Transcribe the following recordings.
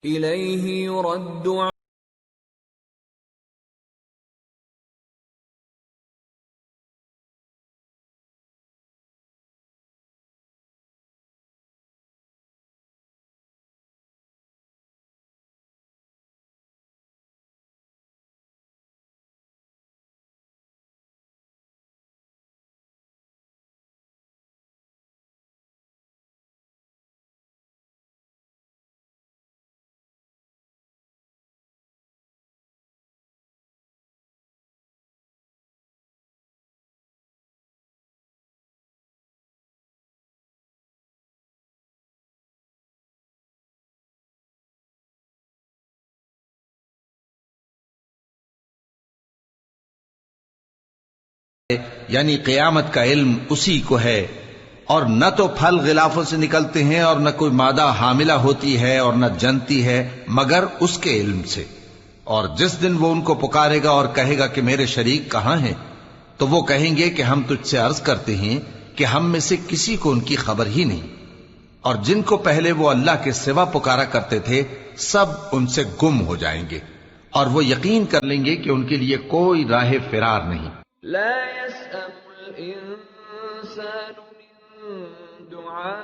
إليه يرد یعنی قیامت کا علم اسی کو ہے، اور نہ تو پھل غلافوں سے نکلتے ہیں اور نہ کوئی مادہ حاملہ ہوتی ہے اور نہ جنتی ہے مگر اس کے علم سے۔ اور جس دن وہ ان کو پکارے گا اور کہے گا کہ میرے شریک کہاں ہیں، تو وہ کہیں گے کہ ہم تجھ سے عرض کرتے ہیں کہ ہم میں سے کسی کو ان کی خبر ہی نہیں، اور جن کو پہلے وہ اللہ کے سوا پکارا کرتے تھے سب ان سے گم ہو جائیں گے، اور وہ یقین کر لیں گے کہ ان کے لیے کوئی راہ فرار نہیں۔ لا يسأم الإنسان من دعاء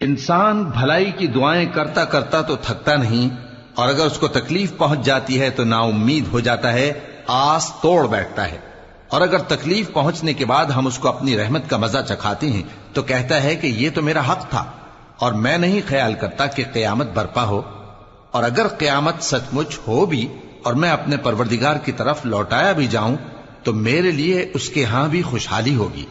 انسان بھلائی کی دعائیں کرتا کرتا تو تھکتا نہیں، اور اگر اس کو تکلیف پہنچ جاتی ہے تو نا امید ہو جاتا ہے، آس توڑ بیٹھتا ہے، اور اگر تکلیف پہنچنے کے بعد ہم اس کو اپنی رحمت کا مزہ چکھاتے ہیں تو کہتا ہے کہ یہ تو میرا حق تھا اور میں نہیں خیال کرتا کہ قیامت برپا ہو۔ اور اگر قیامت سچ مچ ہو بھی اور میں اپنے پروردگار کی طرف لوٹایا بھی جاؤں تو میرے لیے اس کے ہاں بھی خوشحالی ہوگی۔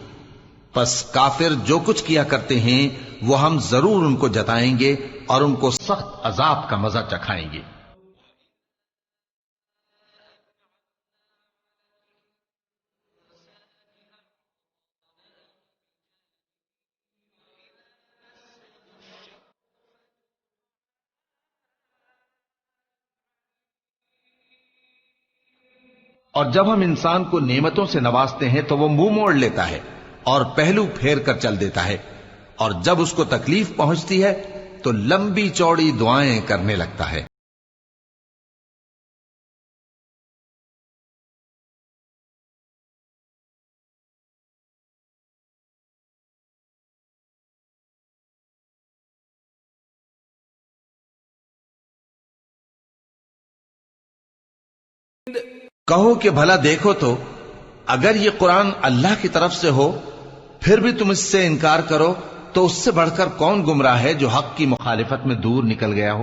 پس کافر جو کچھ کیا کرتے ہیں وہ ہم ضرور ان کو جتائیں گے اور ان کو سخت عذاب کا مزہ چکھائیں گے۔ اور جب ہم انسان کو نعمتوں سے نوازتے ہیں تو وہ منہ موڑ لیتا ہے اور پہلو پھیر کر چل دیتا ہے، اور جب اس کو تکلیف پہنچتی ہے تو لمبی چوڑی دعائیں کرنے لگتا ہے۔ کہو کہ بھلا دیکھو تو اگر یہ قرآن اللہ کی طرف سے ہو پھر بھی تم اس سے انکار کرو تو اس سے بڑھ کر کون گمراہ ہے جو حق کی مخالفت میں دور نکل گیا ہو۔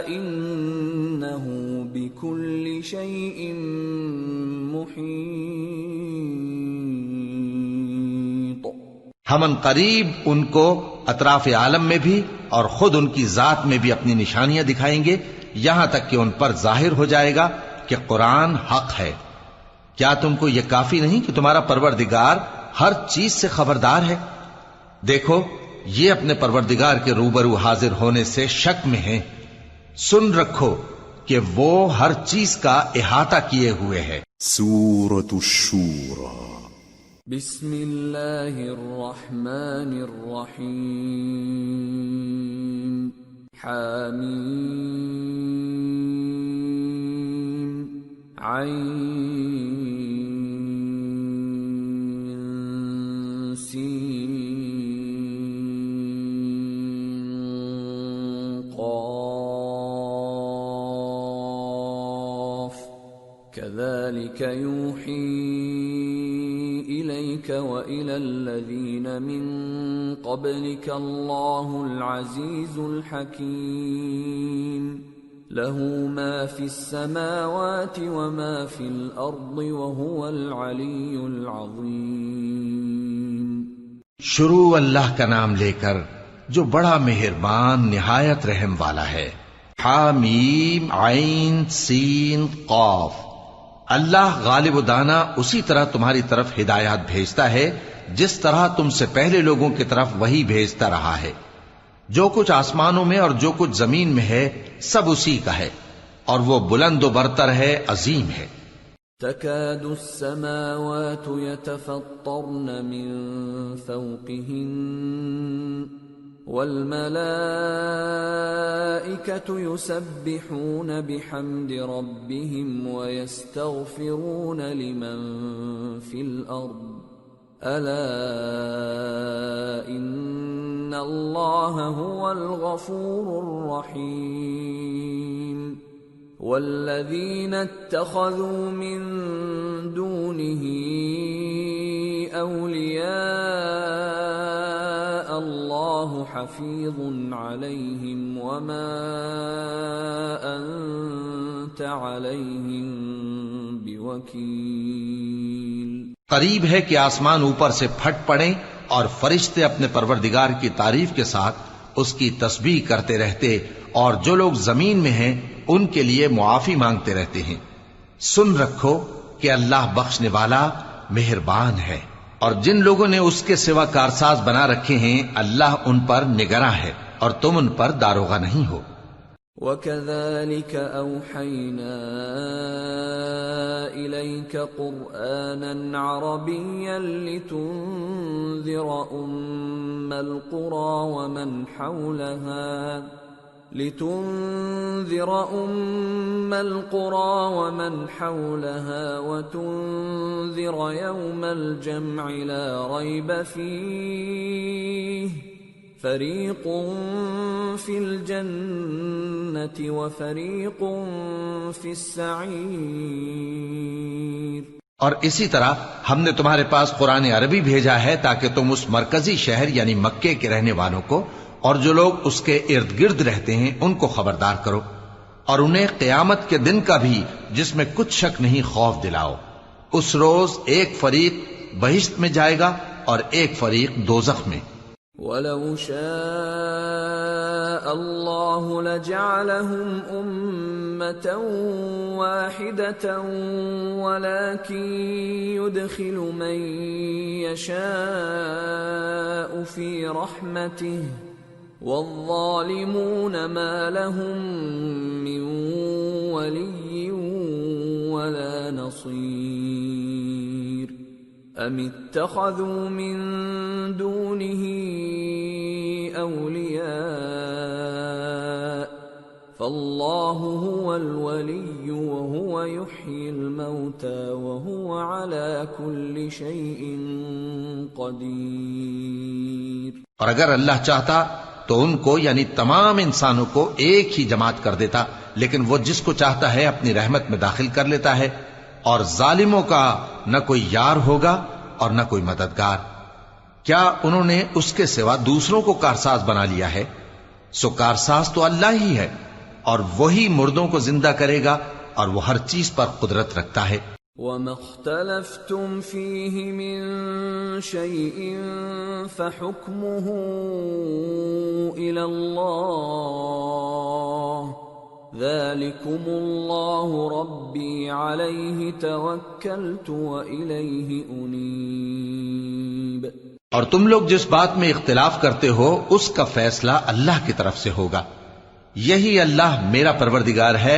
إنه بكل شيء محيط۔ ہم ان قریب ان کو اطراف عالم میں بھی اور خود ان کی ذات میں بھی اپنی نشانیاں دکھائیں گے، یہاں تک کہ ان پر ظاہر ہو جائے گا کہ قرآن حق ہے۔ کیا تم کو یہ کافی نہیں کہ تمہارا پروردگار ہر چیز سے خبردار ہے؟ دیکھو یہ اپنے پروردگار کے روبرو حاضر ہونے سے شک میں ہیں، سن رکھو کہ وہ ہر چیز کا احاطہ کیے ہوئے ہے۔ سورة الشورى بسم اللہ الرحمن الرحیم حامیم عین سین قاف كذلك يوحي إليك وإلى الذين من قبلك الله العزيز الحكيم له ما في السماوات وما في الأرض وهو العلي العظيم۔ شروع اللہ کا نام لے کر جو بڑا مہربان نہایت رحم والا ہے۔ حامیم عین سین قاف۔ اللہ غالب و دانا اسی طرح تمہاری طرف ہدایات بھیجتا ہے جس طرح تم سے پہلے لوگوں کی طرف وہی بھیجتا رہا ہے۔ جو کچھ آسمانوں میں اور جو کچھ زمین میں ہے سب اسی کا ہے، اور وہ بلند و برتر ہے، عظیم ہے۔ تكاد السماوات يتفطرن من فوقهن والملائكة يسبحون بحمد ربهم ويستغفرون لمن في الأرض ألا إن الله هو الغفور الرحيم والذين اتخذوا من دونه أولياء الله حفيظ عليهم وما أنت عليهم بوكيل۔ قریب ہے کہ آسمان اوپر سے پھٹ پڑیں اور فرشتے اپنے پروردگار کی تعریف کے ساتھ اس کی تسبیح کرتے رہتے، اور جو لوگ زمین میں ہیں ان کے لیے معافی مانگتے رہتے ہیں۔ سن رکھو کہ اللہ بخشنے والا مہربان ہے، اور جن لوگوں نے اس کے سوا کارساز بنا رکھے ہیں اللہ ان پر نگراں ہے اور تم ان پر داروغہ نہیں ہو۔ وَكَذَلِكَ أَوْحَيْنَا إِلَيْكَ قُرْآنًا عَرَبِيًّا لِتُنذِرَ أُمَّ الْقُرَى وَمَنْ حَوْلَهَا وَتُنذِرَ يَوْمَ الْجَمْعِ لَا رَيْبَ فِيهِ فَرِيقٌ فِي الْجَنَّةِ وَفَرِيقٌ فِي السَّعِيرِ۔ اور اسی طرح ہم نے تمہارے پاس قرآن عربی بھیجا ہے تاکہ تم اس مرکزی شہر یعنی مکے کے رہنے والوں کو اور جو لوگ اس کے ارد گرد رہتے ہیں ان کو خبردار کرو، اور انہیں قیامت کے دن کا بھی جس میں کچھ شک نہیں خوف دلاؤ۔ اس روز ایک فریق بہشت میں جائے گا اور ایک فریق دوزخ میں۔ وَلَوْ شَاءَ اللَّهُ لَجَعَلَهُمْ أُمَّةً وَاحِدَةً وَلَكِنْ يُدْخِلُ مَنْ يَشَاءُ فِي رَحْمَتِهِ وَالظَّالِمُونَ مَا لَهُم مِّن وَلِيٍّ وَلَا نَصِيرٍ أَمِ اتَّخَذُوا مِن دُونِهِ أَوْلِيَاءَ فَاللَّهُ هُوَ الْوَلِيُّ وَهُوَ يُحْيِي الْمَوْتَى وَهُوَ عَلَى كُلِّ شَيْءٍ قَدِيرٌ۔ اور اگر اللہ چاہتا تو ان کو یعنی تمام انسانوں کو ایک ہی جماعت کر دیتا، لیکن وہ جس کو چاہتا ہے اپنی رحمت میں داخل کر لیتا ہے، اور ظالموں کا نہ کوئی یار ہوگا اور نہ کوئی مددگار۔ کیا انہوں نے اس کے سوا دوسروں کو کارساز بنا لیا ہے؟ سو کارساز تو اللہ ہی ہے، اور وہی مردوں کو زندہ کرے گا، اور وہ ہر چیز پر قدرت رکھتا ہے۔ وَمَا اخْتَلَفْتُمْ فِيهِ مِنْ شَيْءٍ فَحُكْمُهُ إِلَى اللَّهِ ذلكم الله ربي عليه توكلت وإليه أنيب۔ اور تم لوگ جس بات میں اختلاف کرتے ہو اس کا فیصلہ اللہ کی طرف سے ہوگا۔ یہی اللہ میرا پروردگار ہے،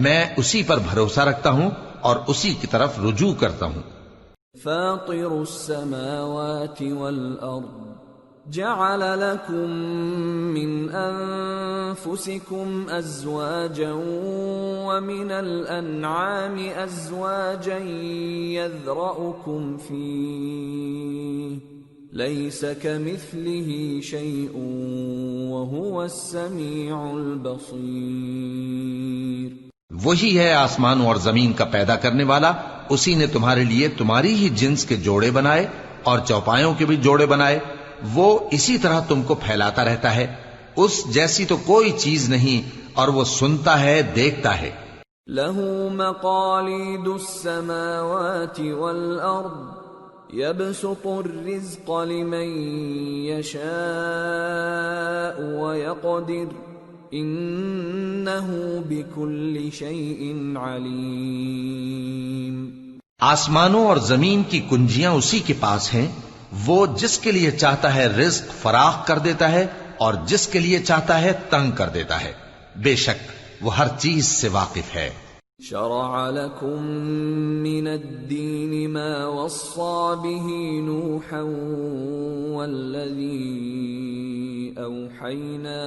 میں اسی پر بھروسہ رکھتا ہوں اور اسی کی طرف رجوع کرتا ہوں۔ فاطر السماوات والأرض جعل لكم من أنفسكم أزواجا ومن الأنعام أزواجا يذرأكم فيه ليس كمثله شيء وهو السميع البصير۔ وہی ہے آسمانوں اور زمین کا پیدا کرنے والا، اسی نے تمہارے لیے تمہاری ہی جنس کے جوڑے بنائے اور چوپایوں کے بھی جوڑے بنائے، وہ اسی طرح تم کو پھیلاتا رہتا ہے، اس جیسی تو کوئی چیز نہیں، اور وہ سنتا ہے، دیکھتا ہے۔ له مقاليد السماوات والأرض يبسط الرزق لمن يشاء ويقدر إنه بكل شيء عليم۔ آسمانوں اور زمین کی کنجیاں اسی کے پاس ہیں، وہ جس کے لیے چاہتا ہے رزق فراخ کر دیتا ہے اور جس کے لیے چاہتا ہے تنگ کر دیتا ہے، بے شک وہ ہر چیز سے واقف ہے۔ شرع لكم من الدين ما وصى به نوحا والذي أوحينا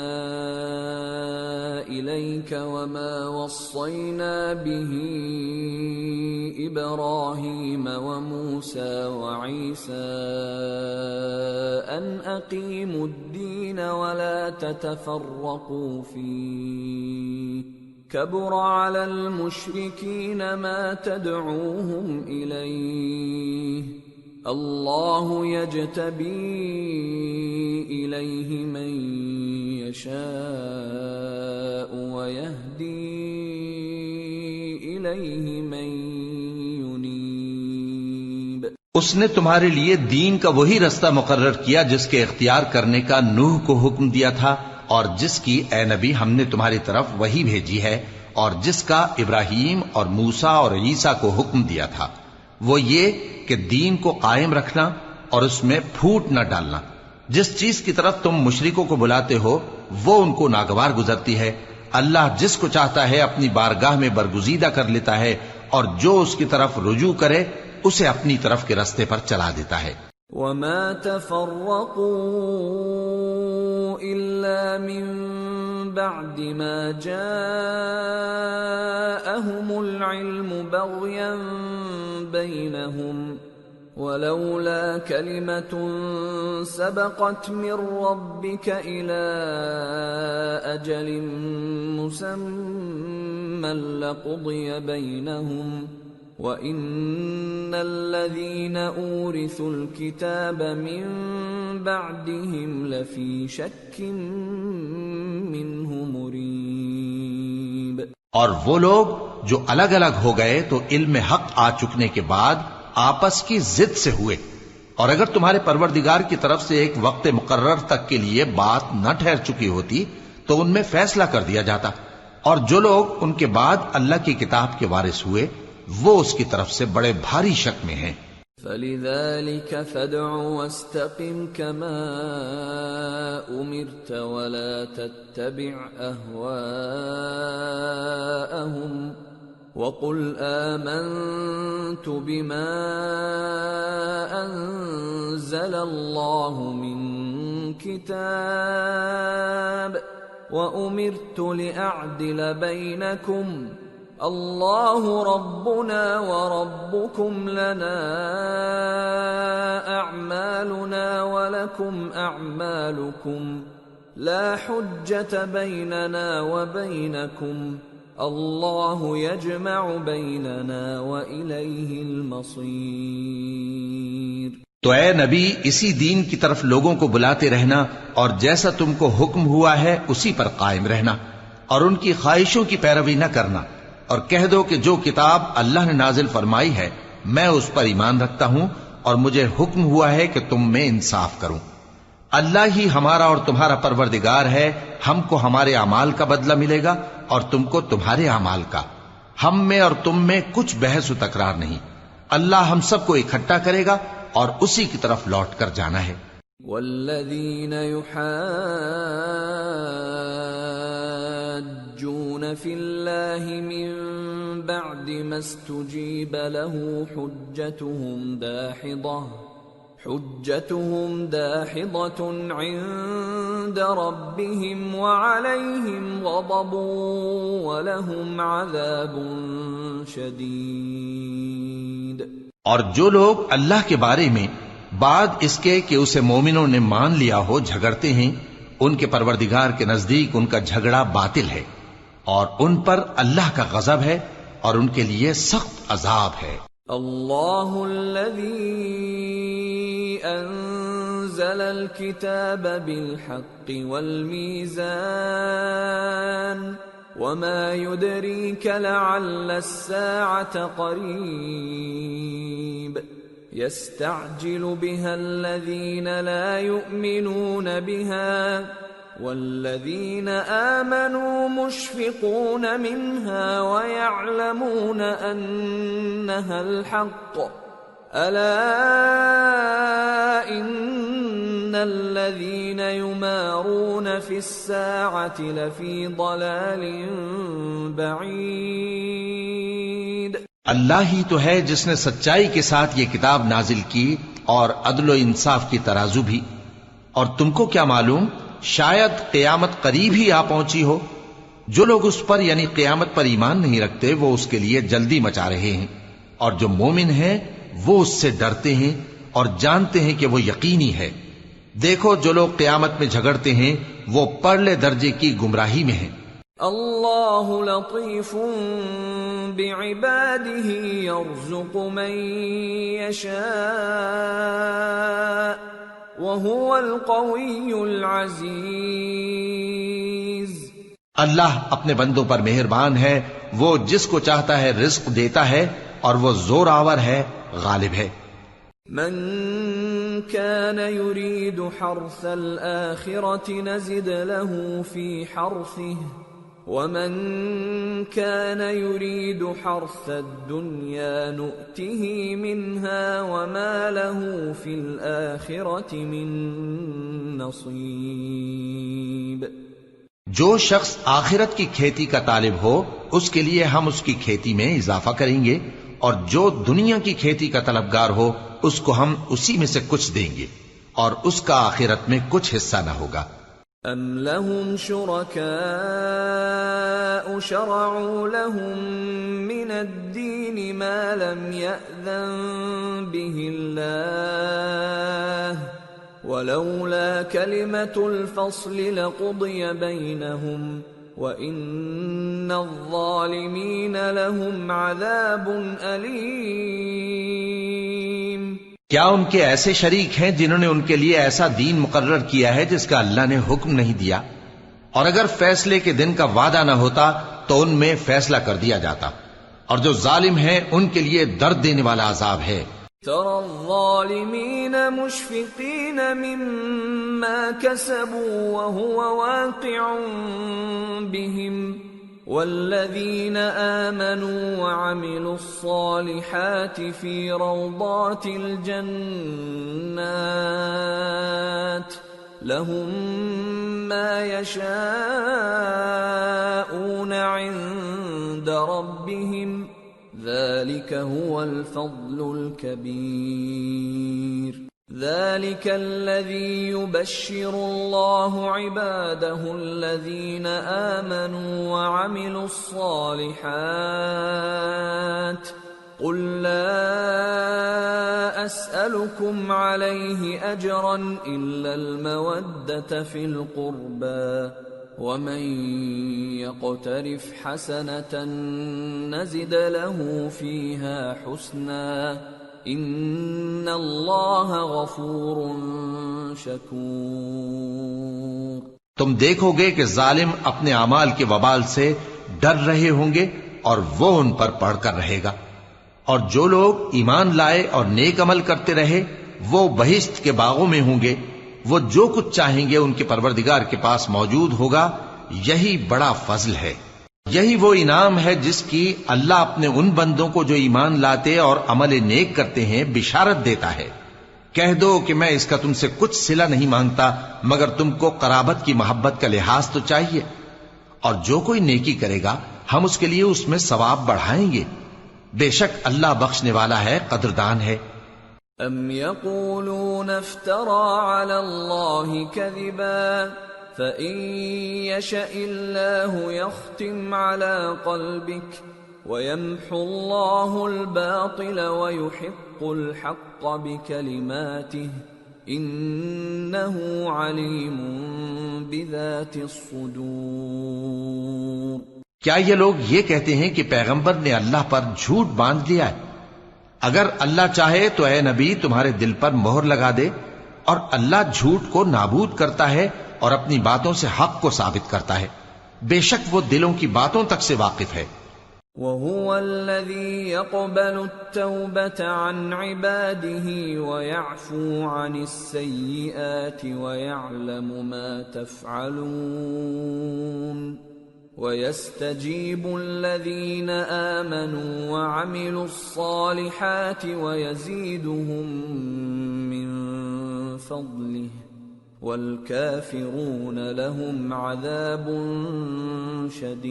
إليك وما وصينا به إبراهيم وموسى وعيسى أن أقيموا الدين ولا تتفرقوا فيه كبر على المشركين ما تدعوهم إليه الله يجتبي إليه من يشاء ويهدي إليه من ينيب۔ اس نے تمہارے لیے دین کا وہی رستہ مقرر کیا جس کے اختیار کرنے کا نوح کو حکم دیا تھا، اور جس کی اے نبی ہم نے تمہاری طرف وہی بھیجی ہے، اور جس کا ابراہیم اور موسیٰ اور عیسیٰ کو حکم دیا تھا، وہ یہ کہ دین کو قائم رکھنا اور اس میں پھوٹ نہ ڈالنا۔ جس چیز کی طرف تم مشرکوں کو بلاتے ہو وہ ان کو ناگوار گزرتی ہے، اللہ جس کو چاہتا ہے اپنی بارگاہ میں برگزیدہ کر لیتا ہے، اور جو اس کی طرف رجوع کرے اسے اپنی طرف کے رستے پر چلا دیتا ہے۔ وما تفرقوا إلا من بعد ما جاءهم العلم بغيا بينهم ولولا كلمة سبقت من ربك إلى أجل مسمى لقضي بينهم وَإِنَّ الَّذِينَ أُورِثُوا الْكِتَابَ مِنْ بَعْدِهِمْ لَفِي شَكٍّ مِّنْهُ مُرِيبٍ۔ اور وہ لوگ جو الگ الگ ہو گئے تو علم حق آ چکنے کے بعد آپس کی ضد سے ہوئے، اور اگر تمہارے پروردگار کی طرف سے ایک وقت مقرر تک کے لیے بات نہ ٹھہر چکی ہوتی تو ان میں فیصلہ کر دیا جاتا، اور جو لوگ ان کے بعد اللہ کی کتاب کے وارث ہوئے وہ اس کی طرف سے بڑے بھاری شک میں ہیں۔ فَلِذَلِكَ فَادْعُ وَاسْتَقِمْ كَمَا أُمِرْتَ وَلَا تَتَّبِعْ أَهْوَاءَهُمْ وَقُلْ آمَنْتُ بِمَا أَنزَلَ اللَّهُ مِنْ كِتَابٍ وَأُمِرْتُ لِأَعْدِلَ بَيْنَكُمْ اللہ ربنا وربکم لنا اعمالنا ولکم اعمالکم لا حجة بیننا وبینکم اللہ یجمع بیننا والیہ المصیر۔ تو اے نبی اسی دین کی طرف لوگوں کو بلاتے رہنا، اور جیسا تم کو حکم ہوا ہے اسی پر قائم رہنا، اور ان کی خواہشوں کی پیروی نہ کرنا، اور کہہ دو کہ جو کتاب اللہ نے نازل فرمائی ہے میں اس پر ایمان رکھتا ہوں، اور مجھے حکم ہوا ہے کہ تم میں انصاف کروں۔ اللہ ہی ہمارا اور تمہارا پروردگار ہے، ہم کو ہمارے اعمال کا بدلہ ملے گا اور تم کو تمہارے اعمال کا. ہم میں اور تم میں کچھ بحث و تکرار نہیں. اللہ ہم سب کو اکٹھا کرے گا اور اسی کی طرف لوٹ کر جانا ہے. والذین یحاجون فی اللہ من بعد ما استجیب له حجتهم داحضة عند ربهم وعليهم غضب ولهم عذاب شدید. اور جو لوگ اللہ کے بارے میں بعد اس کے کہ اسے مومنوں نے مان لیا ہو جھگڑتے ہیں، ان کے پروردگار کے نزدیک ان کا جھگڑا باطل ہے اور ان پر اللہ کا غضب ہے اور ان کے لیے سخت عذاب ہے. اللہ الذی انزل الكتاب بالحق والمیزان وما يدريك لعل الساعة قريب يستعجل بها الذين لا يؤمنون بها والذين آمنوا مشفقون منها ويعلمون أنها الحق ألا إن الذين يمارون في الساعة لفي ضلال بعيد. اللہ ہی تو ہے جس نے سچائی کے ساتھ یہ کتاب نازل کی اور عدل و انصاف کی ترازو بھی. اور تم کو کیا معلوم، شاید قیامت قریب ہی آ پہنچی ہو. جو لوگ اس پر یعنی قیامت پر ایمان نہیں رکھتے وہ اس کے لیے جلدی مچا رہے ہیں، اور جو مومن ہیں وہ اس سے ڈرتے ہیں اور جانتے ہیں کہ وہ یقینی ہے. دیکھو جو لوگ قیامت میں جھگڑتے ہیں وہ پرلے درجے کی گمراہی میں ہیں. اللہ لطیف بعباده يرزق من يشاء وهو القوی العزیز. اللہ اپنے بندوں پر مہربان ہے، وہ جس کو چاہتا ہے رزق دیتا ہے اور وہ زور آور ہے، غالب ہے. من كان يريد حرث الآخرة نزد له في حرثه ومن كان يريد حرث الدنيا نؤته منها وما له في الآخرة من نصيب. جو شخص آخرت کی کھیتی کا طالب ہو اس کے لیے ہم اس کی کھیتی میں اضافہ کریں گے، اور جو دنیا کی کھیتی کا طلبگار ہو اس کو ہم اسی میں سے کچھ دیں گے اور اس کا آخرت میں کچھ حصہ نہ ہوگا. ام لهم شركاء شرعوا لهم من الدين ما لم يأذن به الله ولولا كلمة الفصل لقضي بينهم وَإِنَّ الظَّالِمِينَ لَهُمْ عَذَابٌ أَلِيمٌ. کیا ان کے ایسے شریک ہیں جنہوں نے ان کے لیے ایسا دین مقرر کیا ہے جس کا اللہ نے حکم نہیں دیا؟ اور اگر فیصلے کے دن کا وعدہ نہ ہوتا تو ان میں فیصلہ کر دیا جاتا، اور جو ظالم ہیں ان کے لیے درد دینے والا عذاب ہے. ترى الظالمين مشفقين مما كسبوا وهو واقع بهم والذين آمنوا وعملوا الصالحات في روضات الجنات لهم ما يشاءون عند ربهم ذلك هو الفضل الكبير. ذلك الذي يبشر الله عباده الذين آمنوا وعملوا الصالحات قل لا أسألكم عليه أجرا إلا المودة في القربى ومن يقترف حسنة نزد له فيها حسنا ان اللہ غفور شکور. تم دیکھو گے کہ ظالم اپنے اعمال کے وبال سے ڈر رہے ہوں گے اور وہ ان پر پڑھ کر رہے گا، اور جو لوگ ایمان لائے اور نیک عمل کرتے رہے وہ بہشت کے باغوں میں ہوں گے. وہ جو کچھ چاہیں گے ان کے پروردگار کے پاس موجود ہوگا، یہی بڑا فضل ہے. یہی وہ انعام ہے جس کی اللہ اپنے ان بندوں کو جو ایمان لاتے اور عمل نیک کرتے ہیں بشارت دیتا ہے۔ کہہ دو کہ میں اس کا تم سے کچھ صلہ نہیں مانگتا مگر تم کو قرابت کی محبت کا لحاظ تو چاہیے، اور جو کوئی نیکی کرے گا ہم اس کے لیے اس میں ثواب بڑھائیں گے، بے شک اللہ بخشنے والا ہے، قدردان ہے۔ ام یقولون افترى على الله كذبا فإن يشأ الله يختم على قلبك ويمحو الله الباطل ويحق الحق بكلماته إنه عليم بذات الصدور۔ کیا یہ لوگ یہ کہتے ہیں کہ پیغمبر نے اللہ پر جھوٹ باندھ لیا ہے؟ اگر اللہ چاہے تو اے نبی تمہارے دل پر مہر لگا دے، اور اللہ جھوٹ کو نابود کرتا ہے اور اپنی باتوں سے حق کو ثابت کرتا ہے، بے شک وہ دلوں کی باتوں تک سے واقف ہے۔ وَهُوَ الَّذِي يَقْبَلُ التَّوْبَةَ عَنْ عِبَادِهِ وَيَعْفُو عَنِ السَّيِّئَاتِ وَيَعْلَمُ مَا تَفْعَلُونَ وَيَسْتَجِيبُ الَّذِينَ آمَنُوا وَعَمِلُوا الصَّالِحَاتِ وَيَزِيدُهُم مِّن فَضْلِهِ وَالْكَافِرُونَ لَهُمْ عَذَابٌ شَدِيدٌ۔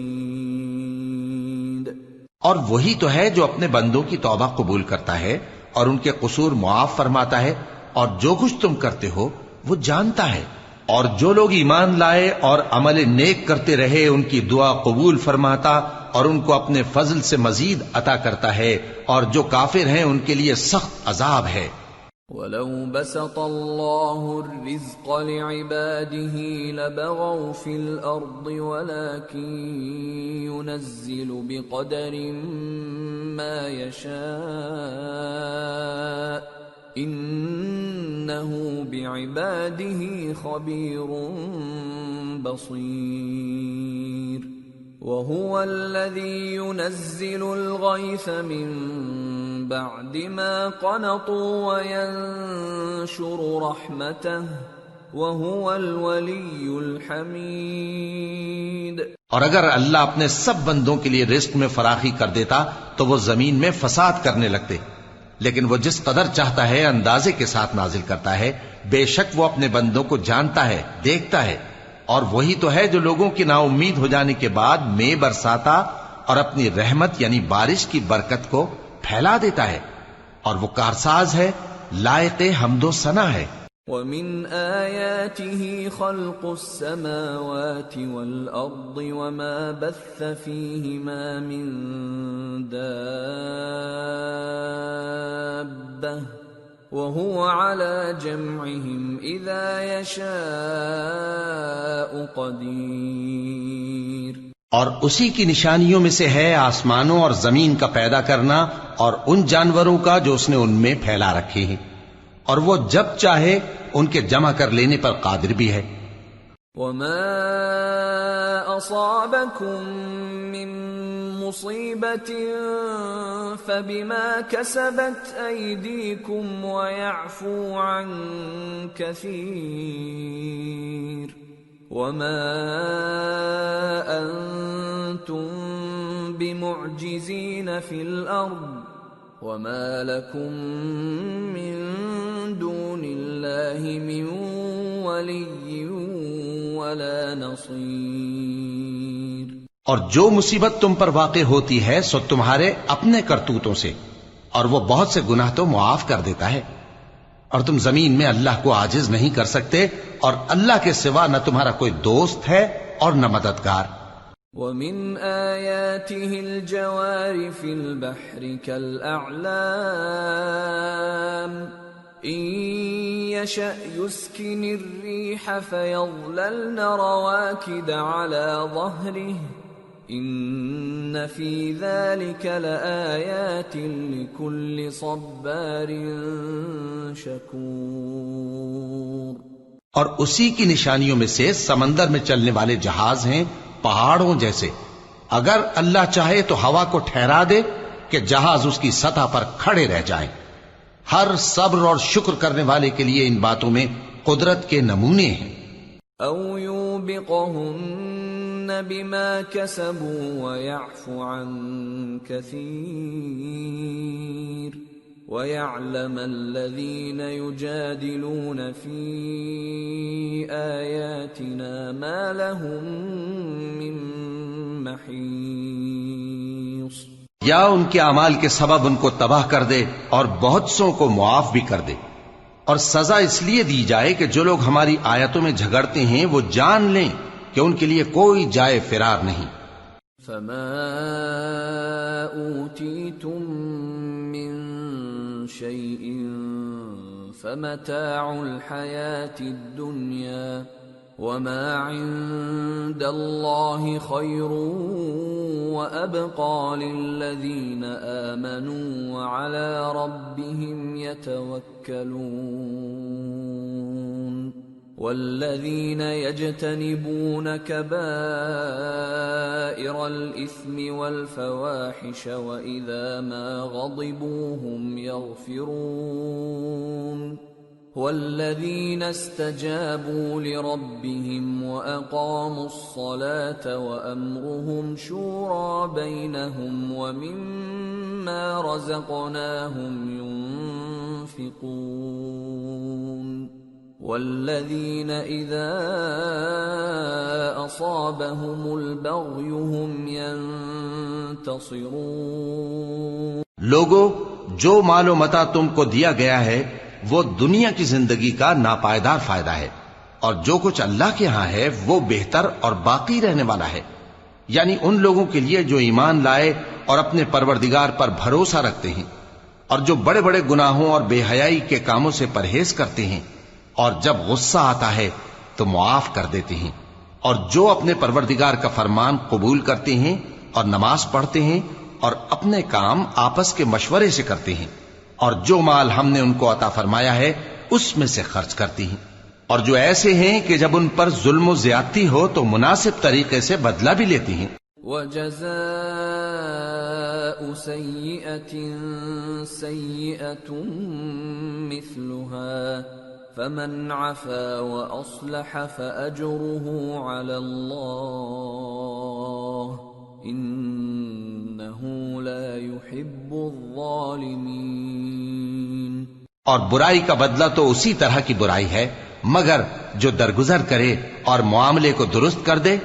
اور وہی تو ہے جو اپنے بندوں کی توبہ قبول کرتا ہے اور ان کے قصور معاف فرماتا ہے، اور جو کچھ تم کرتے ہو وہ جانتا ہے، اور جو لوگ ایمان لائے اور عمل نیک کرتے رہے ان کی دعا قبول فرماتا اور ان کو اپنے فضل سے مزید عطا کرتا ہے، اور جو کافر ہیں ان کے لیے سخت عذاب ہے۔ وَلَوْ بَسَطَ اللَّهُ الرِّزْقَ لِعِبَادِهِ لَبَغَوْا فِي الْأَرْضِ وَلَكِنْ يُنَزِّلُ بِقَدَرٍ مَا يَشَاءُ إِنَّهُ بِعِبَادِهِ خَبِيرٌ بَصِيرٌ۔ وَهُوَ الَّذِي يُنَزِّلُ الْغَيْثَ مِن بَعْدِ مَا قَنَطُوا وَيَنشُرُ رَحْمَتَهُ وَهُوَ الْوَلِيُّ الْحَمِيدُ۔ اور اگر اللہ اپنے سب بندوں کے لیے رزق میں فراخی کر دیتا تو وہ زمین میں فساد کرنے لگتے، لیکن وہ جس قدر چاہتا ہے اندازے کے ساتھ نازل کرتا ہے، بے شک وہ اپنے بندوں کو جانتا ہے، دیکھتا ہے، اور وہی تو ہے جو لوگوں کی نا امید ہو جانے کے بعد مے برساتا اور اپنی رحمت یعنی بارش کی برکت کو پھیلا دیتا ہے، اور وہ کارساز ہے، لائق حمد و ثنا ہے۔ وَمِنْ آيَاتِهِ خَلْقُ السَّمَاوَاتِ وَالْأَرْضِ وَمَا بَثَّ فِيهِمَا مِن دَابَّةٍ وَهُوَ عَلَى جَمْعِهِمْ إِذَا يَشَاءُ قَدِيرٌ۔ اور اسی کی نشانیوں میں سے ہے آسمانوں اور زمین کا پیدا کرنا اور ان جانوروں کا جو اس نے ان میں پھیلا رکھے ہیں، اور وہ جب چاہے ان کے جمع کر لینے پر قادر بھی ہے۔ وَمَا أَصَابَكُم مِّن مُّصِيبَةٍ فَبِمَا كَسَبَتْ أَيْدِيكُمْ وَيَعْفُو عَن كَثِيرٍ وَمَا أَنتُم بِمُعْجِزِينَ فِي الْأَرْضِ وَمَا لَكُم مِّن دُونِ اللَّهِ مِن وَلِيٍّ وَلَا نَصِيرٍ۔ اور جو مصیبت تم پر واقع ہوتی ہے سو تمہارے اپنے کرتوتوں سے، اور وہ بہت سے گناہ تو معاف کر دیتا ہے، اور تم زمین میں اللہ کو عاجز نہیں کر سکتے، اور اللہ کے سوا نہ تمہارا کوئی دوست ہے اور نہ مددگار۔ وَمِنْ آيَاتِهِ الْجَوَارِ فِي الْبَحْرِ كَالْأَعْلَامِ إِن يَشَأْ يُسْكِنِ الرِّيحَ فَيَظْلَلْنَ رَوَاكِدَ عَلَى ظَهْرِهِ إِنَّ فِي ذَلِكَ لَآيَاتٍ لِكُلِّ صَبَّارٍ شَكُورٍ۔ اور اسی کی نشانیوں میں سے سمندر میں چلنے والے جہاز ہیں پہاڑوں جیسے، اگر اللہ چاہے تو ہوا کو ٹھہرا دے کہ جہاز اس کی سطح پر کھڑے رہ جائیں۔ ہر صبر اور شکر کرنے والے کے لیے ان باتوں میں قدرت کے نمونے ہیں۔ أَوْ يُوبِقْهُنَّ بما كسبوا ويعفو عن كثير ويعلم الذين يجادلون في آياتنا ما لهم من محيص. یا ان کے اعمال کے سبب ان کو تباہ کر دے اور بہت سو کو معاف بھی کر دے. اور سزا اس لیے دی جائے کہ جو لوگ ہماری آیتوں میں جھگڑتے ہیں وہ جان لیں کہ ان کے لیے کوئی جائے فرار نہیں. فما اوتیتم من شيء فمتاع الحياة الدنيا وما عند الله خير وأبقى للذين آمنوا وعلى ربهم يتوكلون. والذين يجتنبون كبائر الإثم والفواحش وإذا ما غضبوا هم يغفرون. والذين استجابوا لربهم وأقاموا الصلاة وأمرهم شورى بينهم ومما رزقناهم ينفقون. والذين إذا أصابهم البغي هم ينتصرون. لوگو، جو مال و متاع تم کو دیا گیا ہے وہ دنیا کی زندگی کا ناپائیدار فائدہ ہے، اور جو کچھ اللہ کے ہاں ہے وہ بہتر اور باقی رہنے والا ہے. یعنی ان لوگوں کے لیے جو ایمان لائے اور اپنے پروردگار پر بھروسہ رکھتے ہیں، اور جو بڑے بڑے گناہوں اور بے حیائی کے کاموں سے پرہیز کرتے ہیں، اور جب غصہ آتا ہے تو معاف کر دیتے ہیں، اور جو اپنے پروردگار کا فرمان قبول کرتے ہیں اور نماز پڑھتے ہیں اور اپنے کام آپس کے مشورے سے کرتے ہیں، اور جو مال ہم نے ان کو عطا فرمایا ہے اس میں سے خرچ کرتی ہیں. اور جو ایسے ہیں کہ جب ان پر ظلم و زیادتی ہو تو مناسب طریقے سے بدلہ بھی لیتی ہیں. وَجَزَاءُ سَيِّئَةٍ سَيِّئَةٌ مِثْلُهَا فَمَنْ عَفَا وَأَصْلَحَ فَأَجْرُهُ عَلَى اللَّهِ إِنَّهُ لَا يُحِبُّ الظَّالِمِينَ. اور برائی کا بدلہ تو اسی طرح کی برائی ہے، مگر جو درگزر کرے اور معاملے کو درست کر دے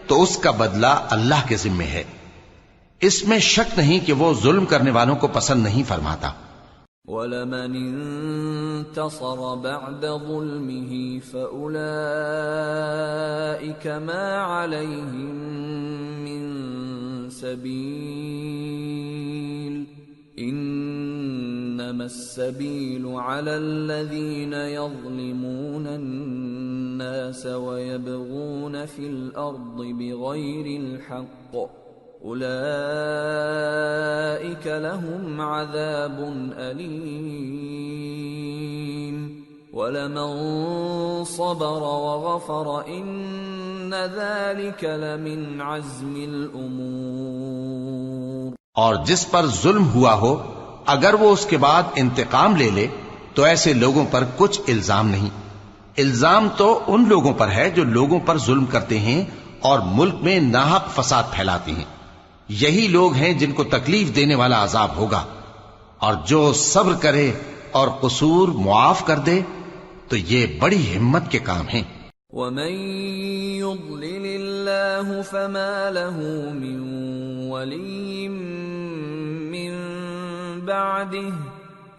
تو اس کا بدلہ اللہ کے ذمے ہے. اس میں شک نہیں کہ وہ ظلم کرنے والوں کو پسند نہیں فرماتا. وَلَمَنِ انتصر بعد ظلمه فأولئك ما عليهم من سبيل إنما السبيل على الذين يظلمون الناس ويبغون في الأرض بغير الحق أولئك لهم عذاب أليم وَلَمَن صَبَرَ وَغَفَرَ إِنَّ ذَلِكَ لَمِنْ عَزْمِ الْأُمُورِ. اور جس پر ظلم ہوا ہو اگر وہ اس کے بعد انتقام لے لے تو ایسے لوگوں پر کچھ الزام نہیں. الزام تو ان لوگوں پر ہے جو لوگوں پر ظلم کرتے ہیں اور ملک میں ناحق فساد پھیلاتے ہیں. یہی لوگ ہیں جن کو تکلیف دینے والا عذاب ہوگا. اور جو صبر کرے اور قصور معاف کر دے تو یہ بڑی ہمت کے کام ہیں. وَمَن يُضْلِلِ اللَّهُ فَمَا لَهُ مِن وَلِيٍّ مِّن بَعْدِهِ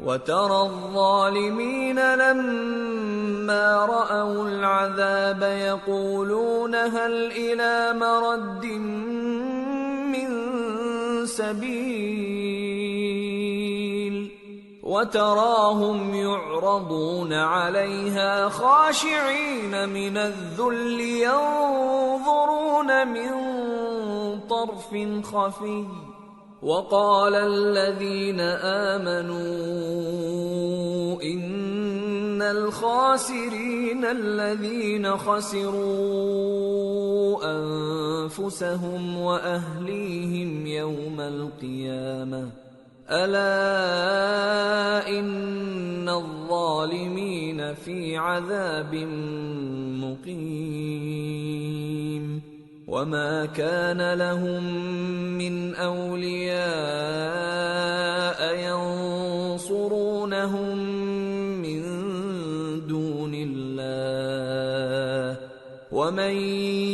وَتَرَى الظَّالِمِينَ لَمَّا رَأَوُا الْعَذَابَ يَقُولُونَ هَلْ إِلَى مَرَدٍّ مِّن سَبِيلٍ وَتَرَاهُمْ يُعْرَضُونَ عَلَيْهَا خَاشِعِينَ مِنَ الذُّلِّ يَنظُرُونَ مِن طَرْفٍ خَفِيٍّ وَقَالَ الَّذِينَ آمَنُوا إِنَّ الْخَاسِرِينَ الَّذِينَ خَسِرُوا أَنفُسَهُمْ وَأَهْلِيهِمْ يَوْمَ الْقِيَامَةِ أَلَا إِنَّ الظَّالِمِينَ فِي عَذَابٍ مُقِيمٍ. وما كان لهم من أولياء ينصرونهم من دون الله ومن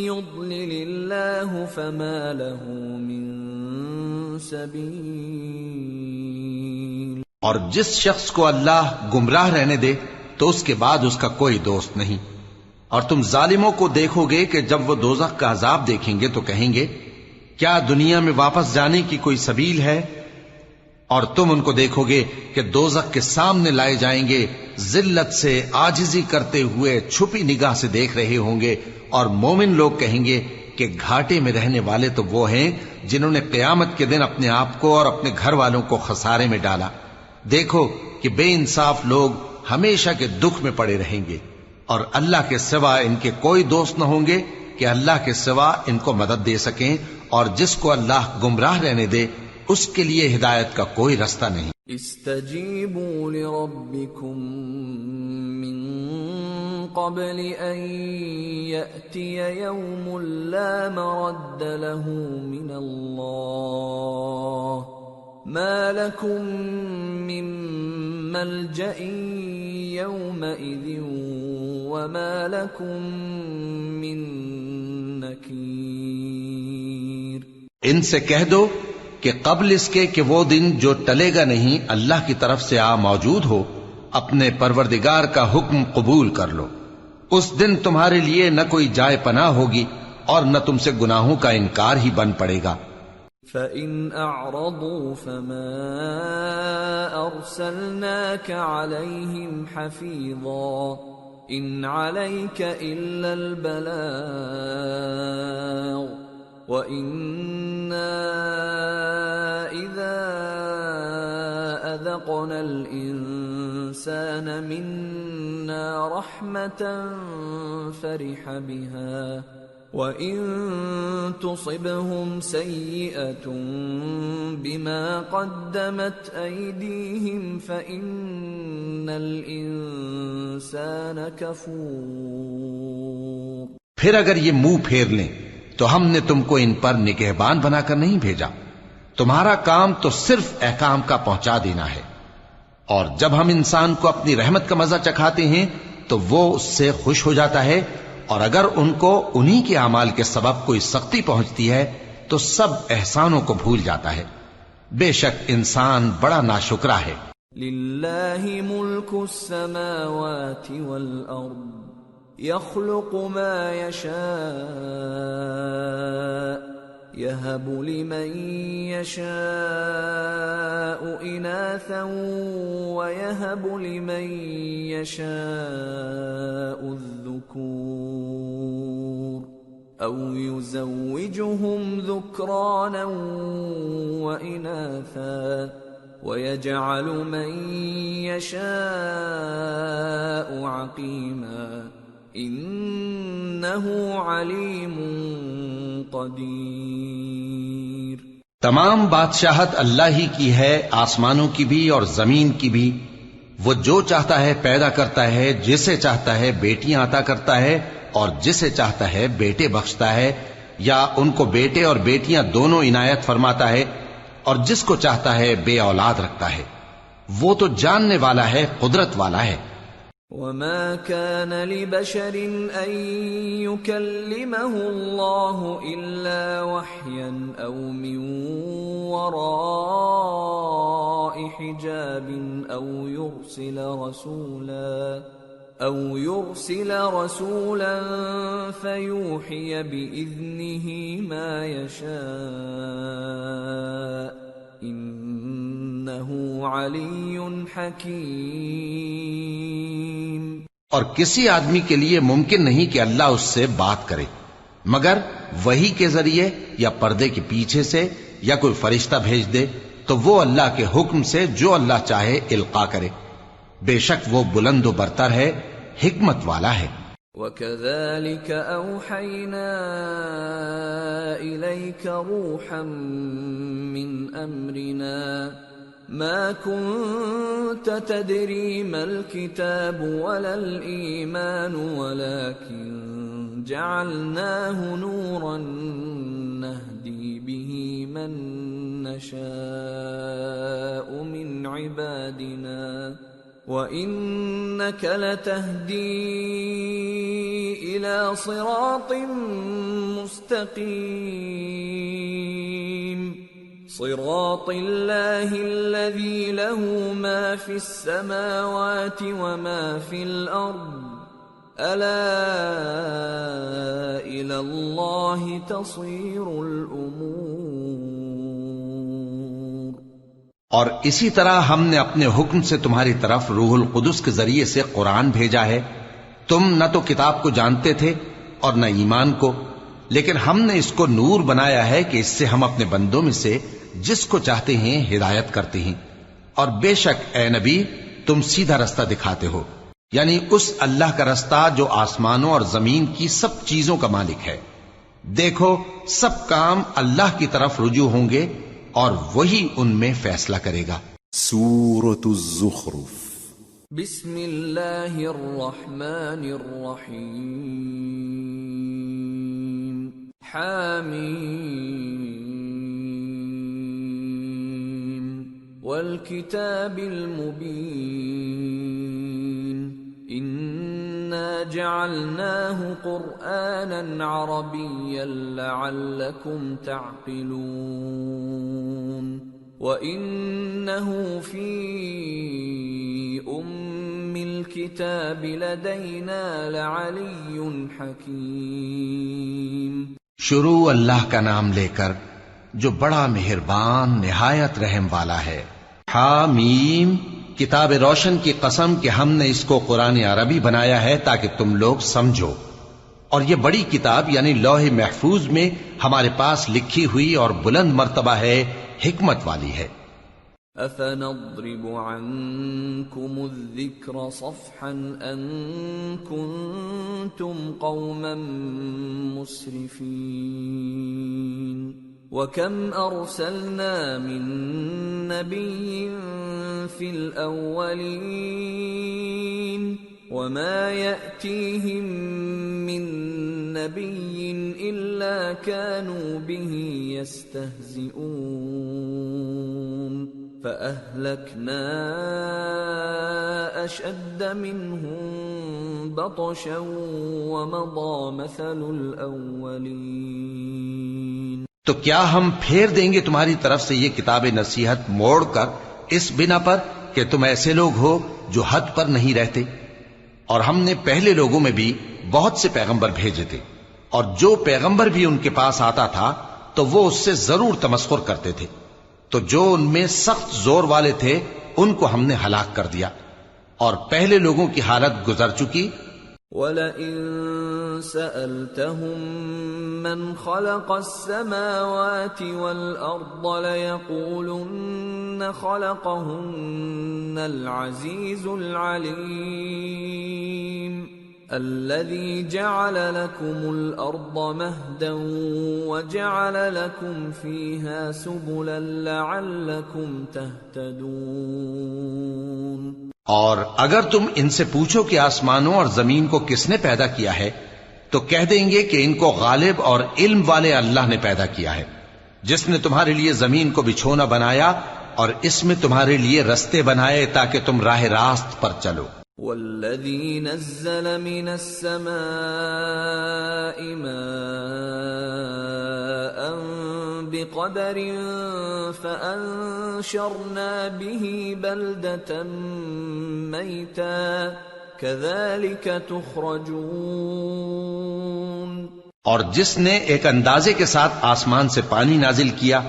يضلل الله فما له من سبيل. اور جس شخص کو اللہ گمراہ رہنے دے تو اس کے بعد اس کا کوئی دوست نہیں. اور تم ظالموں کو دیکھو گے کہ جب وہ دوزخ کا عذاب دیکھیں گے تو کہیں گے کیا دنیا میں واپس جانے کی کوئی سبیل ہے؟ اور تم ان کو دیکھو گے کہ دوزخ کے سامنے لائے جائیں گے، ذلت سے عاجزی کرتے ہوئے چھپی نگاہ سے دیکھ رہے ہوں گے. اور مومن لوگ کہیں گے کہ گھاٹے میں رہنے والے تو وہ ہیں جنہوں نے قیامت کے دن اپنے آپ کو اور اپنے گھر والوں کو خسارے میں ڈالا. دیکھو کہ بے انصاف لوگ ہمیشہ کے دکھ میں پڑے رہیں گے، اور اللہ کے سوا ان کے کوئی دوست نہ ہوں گے کہ اللہ کے سوا ان کو مدد دے سکیں. اور جس کو اللہ گمراہ رہنے دے اس کے لیے ہدایت کا کوئی رستہ نہیں. استجیبوا لربکم من قبل ان یأتی یوم لا مرد له من اللہ ما لكم من ملجأ يومئذ وما لكم من نكير. ان سے کہہ دو کہ قبل اس کے کہ وہ دن جو ٹلے گا نہیں اللہ کی طرف سے موجود ہو، اپنے پروردگار کا حکم قبول کر لو. اس دن تمہارے لیے نہ کوئی جائے پناہ ہوگی اور نہ تم سے گناہوں کا انکار ہی بن پڑے گا. فَإِنْ أَعْرَضُوا فَمَا أَرْسَلْنَاكَ عَلَيْهِمْ حَفِيظًا إِنْ عَلَيْكَ إِلَّا الْبَلَاغُ وَإِنَّا إِذَا أَذَقْنَا الْإِنسَانَ مِنَّا رَحْمَةً فَرِحَ بِهَا وَإِن تُصِبْهُمْ سَيِّئَةٌ بِمَا قَدَّمَتْ أَيْدِيهِمْ فَإِنَّ الْإِنسَانَ كَفُورٌ. پھر اگر یہ منہ پھیر لیں تو ہم نے تم کو ان پر نگہبان بنا کر نہیں بھیجا. تمہارا کام تو صرف احکام کا پہنچا دینا ہے، اور جب ہم انسان کو اپنی رحمت کا مزہ چکھاتے ہیں تو وہ اس سے خوش ہو جاتا ہے، اور اگر ان کو انہی کے اعمال کے سبب کوئی سختی پہنچتی ہے تو سب احسانوں کو بھول جاتا ہے. بے شک انسان بڑا ناشکرا ہے. للہ ملک السماوات والارض يخلق ما يشاء يهب لمن يشاء إناثا ويهب لمن يشاء الذكور أو يزوجهم ذكرانا وإناثا ويجعل من يشاء عقيما انہ علیم قدیر. تمام بادشاہت اللہ ہی کی ہے، آسمانوں کی بھی اور زمین کی بھی. وہ جو چاہتا ہے پیدا کرتا ہے، جسے چاہتا ہے بیٹیاں عطا کرتا ہے اور جسے چاہتا ہے بیٹے بخشتا ہے، یا ان کو بیٹے اور بیٹیاں دونوں عنایت فرماتا ہے، اور جس کو چاہتا ہے بے اولاد رکھتا ہے. وہ تو جاننے والا ہے، قدرت والا ہے. وما كان لبشر أن يكلمه الله إلا وحيا أو من وراء حجاب أو يرسل رسولا فيوحي بإذنه ما يشاء انہ علی حکیم. اور کسی آدمی کے لیے ممکن نہیں کہ اللہ اس سے بات کرے مگر وحی کے ذریعے یا پردے کے پیچھے سے یا کوئی فرشتہ بھیج دے تو وہ اللہ کے حکم سے جو اللہ چاہے القا کرے. بے شک وہ بلند و برتر ہے، حکمت والا ہے. وَكَذَلِكَ أَوْحَيْنَا إِلَيْكَ رُوحًا مِّنْ أَمْرِنَا مَا كُنْتَ تَدْرِي مَا الْكِتَابُ وَلَا الْإِيمَانُ وَلَكِنْ جعلناه نورا نهدي به من نشاء من عبادنا وإنك لتهدي إلى صراط مستقيم صراط الله الذي له ما في السماوات وما في الأرض ألا إلى الله تصير الأمور۔ اور اسی طرح ہم نے اپنے حکم سے تمہاری طرف روح القدس کے ذریعے سے قرآن بھیجا ہے۔ تم نہ تو کتاب کو جانتے تھے اور نہ ایمان کو، لیکن ہم نے اس کو نور بنایا ہے کہ اس سے ہم اپنے بندوں میں سے جس کو چاہتے ہیں ہدایت کرتے ہیں، اور بے شک اے نبی تم سیدھا رستہ دکھاتے ہو، یعنی اس اللہ کا رستہ جو آسمانوں اور زمین کی سب چیزوں کا مالک ہے۔ دیکھو سب کام اللہ کی طرف رجوع ہوں گے اور وہی ان میں فیصلہ کرے گا۔ سورة الزخرف۔ بسم اللہ الرحمن الرحیم۔ حامیم والکتاب المبین انا جعلناه قرآنا عربيا لعلكم تعقلون وإنه في أم الكتاب لدينا لعلي حكيم۔ شروع اللہ کا نام لے کر جو بڑا مہربان نہایت رحم والا ہے۔ حامیم، کتاب روشن کی قسم کہ ہم نے اس کو قرآن عربی بنایا ہے تاکہ تم لوگ سمجھو، اور یہ بڑی کتاب یعنی لوح محفوظ میں ہمارے پاس لکھی ہوئی اور بلند مرتبہ ہے، حکمت والی ہے۔ أَفَنَضْرِبُ عَنْكُمُ الذِّكْرَ صَفْحًا أَن كُنتُمْ قَوْمًا مُسْرِفِينَ وَكَمْ أَرْسَلْنَا مِن نَّبِيٍّ فِي الْأَوَّلِينَ وَمَا يَأْتِيهِم مِّن نَّبِيٍّ إِلَّا كَانُوا بِهِ يَسْتَهْزِئُونَ فَأَهْلَكْنَا أَشَدَّ مِنْهُم بَطْشًا وَمَضَىٰ مَثَلُ الْأَوَّلِينَ۔ تو کیا ہم پھیر دیں گے تمہاری طرف سے یہ کتاب نصیحت موڑ کر اس بنا پر کہ تم ایسے لوگ ہو جو حد پر نہیں رہتے؟ اور ہم نے پہلے لوگوں میں بھی بہت سے پیغمبر بھیجے تھے، اور جو پیغمبر بھی ان کے پاس آتا تھا تو وہ اس سے ضرور تمسخر کرتے تھے، تو جو ان میں سخت زور والے تھے ان کو ہم نے ہلاک کر دیا، اور پہلے لوگوں کی حالت گزر چکی۔ وَلَئِن سَأَلْتَهُم مَّنْ خَلَقَ السَّمَاوَاتِ وَالْأَرْضَ لَيَقُولُنَّ خَلَقَهُنَّ الْعَزِيزُ الْعَلِيمُ الَّذِي جَعَلَ لَكُمُ الْأَرْضَ مَهْدًا وَجَعَلَ لَكُمْ فِيهَا سُبُلًا لَعَلَّكُمْ تَهْتَدُونَ۔ اور اگر تم ان سے پوچھو کہ آسمانوں اور زمین کو کس نے پیدا کیا ہے تو کہہ دیں گے کہ ان کو غالب اور علم والے اللہ نے پیدا کیا ہے، جس نے تمہارے لیے زمین کو بچھونا بنایا اور اس میں تمہارے لیے رستے بنائے تاکہ تم راہ راست پر چلو۔ وَالَّذِي نَزَّلَ مِنَ السَّمَاءِ مَاءً بِقَدَرٍ فَأَنشَرْنَا بِهِ بَلْدَةً مَيْتًا كَذَلِكَ تُخْرَجُونَ۔ اور جس نے ایک اندازے کے ساتھ آسمان سے پانی نازل کیا،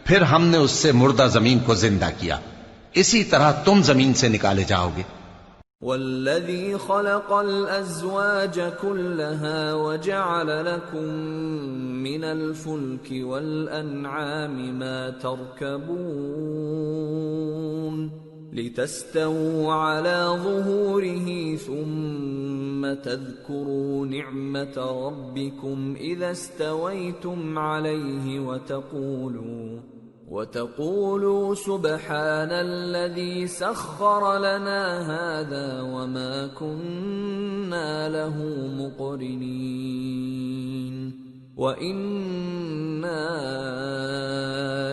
پھر ہم نے اس سے مردہ زمین کو زندہ کیا، اسی طرح تم زمین سے نکالے جاؤ گے۔ وَالَّذِي خَلَقَ الْأَزْوَاجَ كُلَّهَا وَجَعَلَ لَكُم مِّنَ الْفُلْكِ وَالْأَنْعَامِ مَا تَرْكَبُونَ لِتَسْتَوُوا عَلَى ظُهُورِهِ ثُمَّ تَذْكُرُوا نِعْمَةَ رَبِّكُمْ إِذَا اسْتَوَيْتُمْ عَلَيْهِ وَتَقُولُوا سُبْحَانَ الَّذِي سَخَّرَ لَنَا هَذَا وَمَا كُنَّا لَهُ مُقْرِنِينَ وَإِنَّا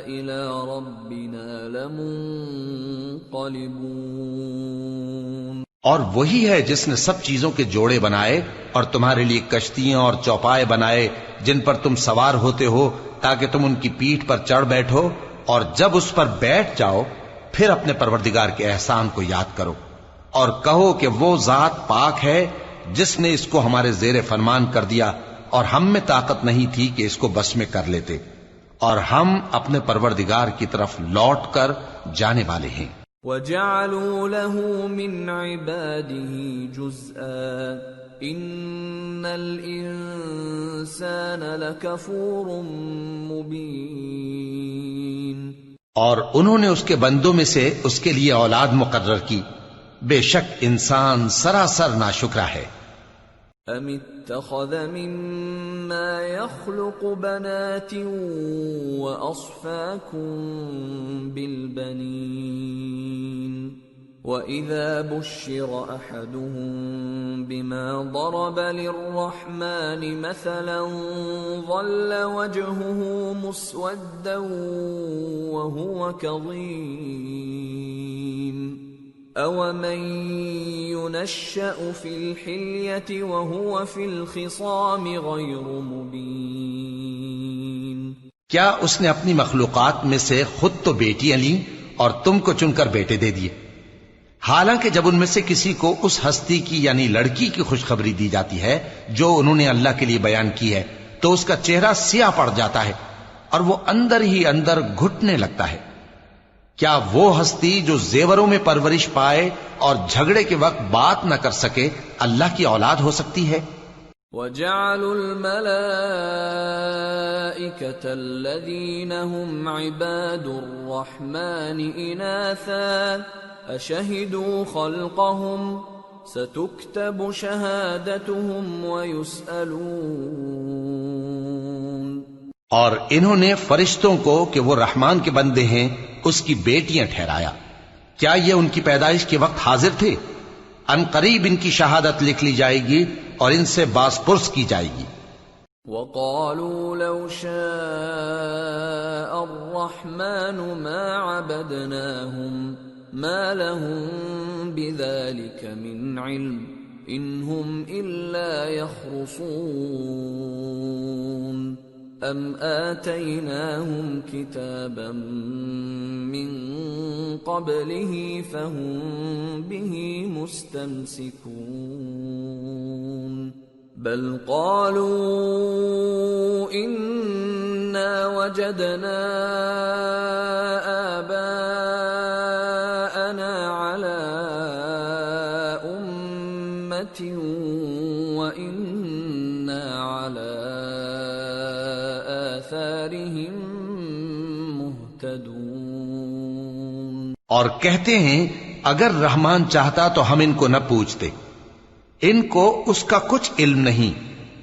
إِلَى رَبِّنَا لَمُنقَلِبُونَ۔ اور وہی ہے جس نے سب چیزوں کے جوڑے بنائے اور تمہارے لیے کشتیاں اور چوپائے بنائے جن پر تم سوار ہوتے ہو تاکہ تم ان کی پیٹھ پر چڑھ بیٹھو، اور جب اس پر بیٹھ جاؤ پھر اپنے پروردگار کے احسان کو یاد کرو اور کہو کہ وہ ذات پاک ہے جس نے اس کو ہمارے زیر فرمان کر دیا اور ہم میں طاقت نہیں تھی کہ اس کو بس میں کر لیتے، اور ہم اپنے پروردگار کی طرف لوٹ کر جانے والے ہیں۔ وَجَعَلُوا لَهُ مِنْ عِبَادِهِ جُزْءًا إِنَّ الْإِنسَانَ لَكَفُورٌ مُبِينٌ۔ اور انہوں نے اس کے بندوں میں سے اس کے لیے اولاد مقرر کی، بے شک انسان سراسر ناشکرا ہے۔ أَمِ اتَّخَذَ مِمَّا يَخْلُقُ بَنَاتٍ وَأَصْفَاكُم بِالْبَنِينَ وَإِذَا بُشِّرَ أَحَدُهُم بِمَا ضَرَبَ لِلرَّحْمَنِ مَثَلًا ظَلَّ وَجْهُهُ مُسْوَدًّا وَهُوَ كَظِيمٌ أَوَمَن يُنَشَّأُ فِي الْحِلْيَةِ وَهُوَ فِي الْخِصَامِ غَيْرُ مُبِينٍ۔ کیا اس نے اپنی مخلوقات میں سے خود تو بیٹیاں لیں اور تم کو چن کر بیٹے دے دیے، حالانکہ جب ان میں سے کسی کو اس ہستی کی یعنی لڑکی کی خوشخبری دی جاتی ہے جو انہوں نے اللہ کے لیے بیان کی ہے تو اس کا چہرہ سیاہ پڑ جاتا ہے اور وہ اندر ہی اندر گھٹنے لگتا ہے۔ کیا وہ ہستی جو زیوروں میں پرورش پائے اور جھگڑے کے وقت بات نہ کر سکے اللہ کی اولاد ہو سکتی ہے؟ وَجَعَلُوا الْمَلَائِكَةَ الَّذِينَ هُمْ عِبَادُ الرَّحْمَنِ إِنَاثًا أَشَهِدُوا خَلْقَهُمْ سَتُكْتَبُ شَهَادَتُهُمْ وَيُسْأَلُونَ۔ اور انہوں نے فرشتوں کو کہ وہ رحمان کے بندے ہیں اس کی بیٹیاں ٹھہرایا، کیا یہ ان کی پیدائش کے وقت حاضر تھے؟ ان قریب ان کی شہادت لکھ لی جائے گی اور ان سے باز پرس کی جائے گی۔ وَقَالُوا لَوْ شَاءَ الرَّحْمَنُ مَا عَبَدْنَاهُمْ مَا لَهُم بِذَلِكَ مِنْ عِلْمٍ إِنْ هُمْ إِلَّا يَخْرُصُونَ أَمْ آتَيْنَاهُمْ كِتَابًا مِّن قَبْلِهِ فَهُمْ بِهِ مُسْتَمْسِكُونَ بَلْ قَالُوا إِنَّا وَجَدْنَا آبَاءَنَا عَلَى أُمَّةٍ وَإِنَّا عَلَى آثَارِهِم مُهْتَدُونَ۔ اور کہتے ہیں اگر رحمان چاہتا تو ہم ان کو نہ پوچھتے، ان کو اس کا کچھ علم نہیں،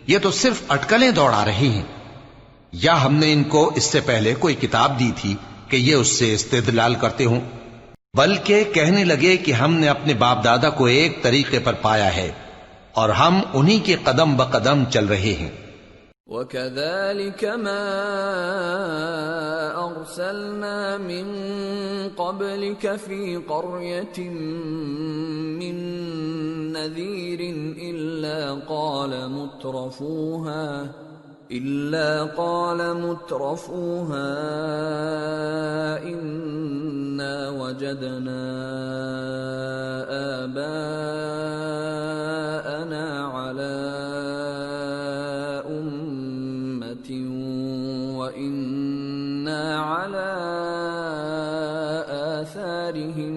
یہ تو صرف اٹکلیں دوڑا رہے ہیں، یا ہم نے ان کو اس سے پہلے کوئی کتاب دی تھی کہ یہ اس سے استدلال کرتے ہوں، بلکہ کہنے لگے کہ ہم نے اپنے باپ دادا کو ایک طریقے پر پایا ہے اور ہم انہی کے قدم بقدم چل رہے ہیں۔ وَكَذَلِكَ مَا أَرْسَلْنَا مِن قَبْلِكَ فِي قَرْيَةٍ مِّن نَّذِيرٍ إِلَّا قَالَ مُتْرَفُوهَا إِنَّا وَجَدْنَا آبَاءَنَا عَلَى أُمَّةٍ وَإِنَّا عَلَى آثَارِهِم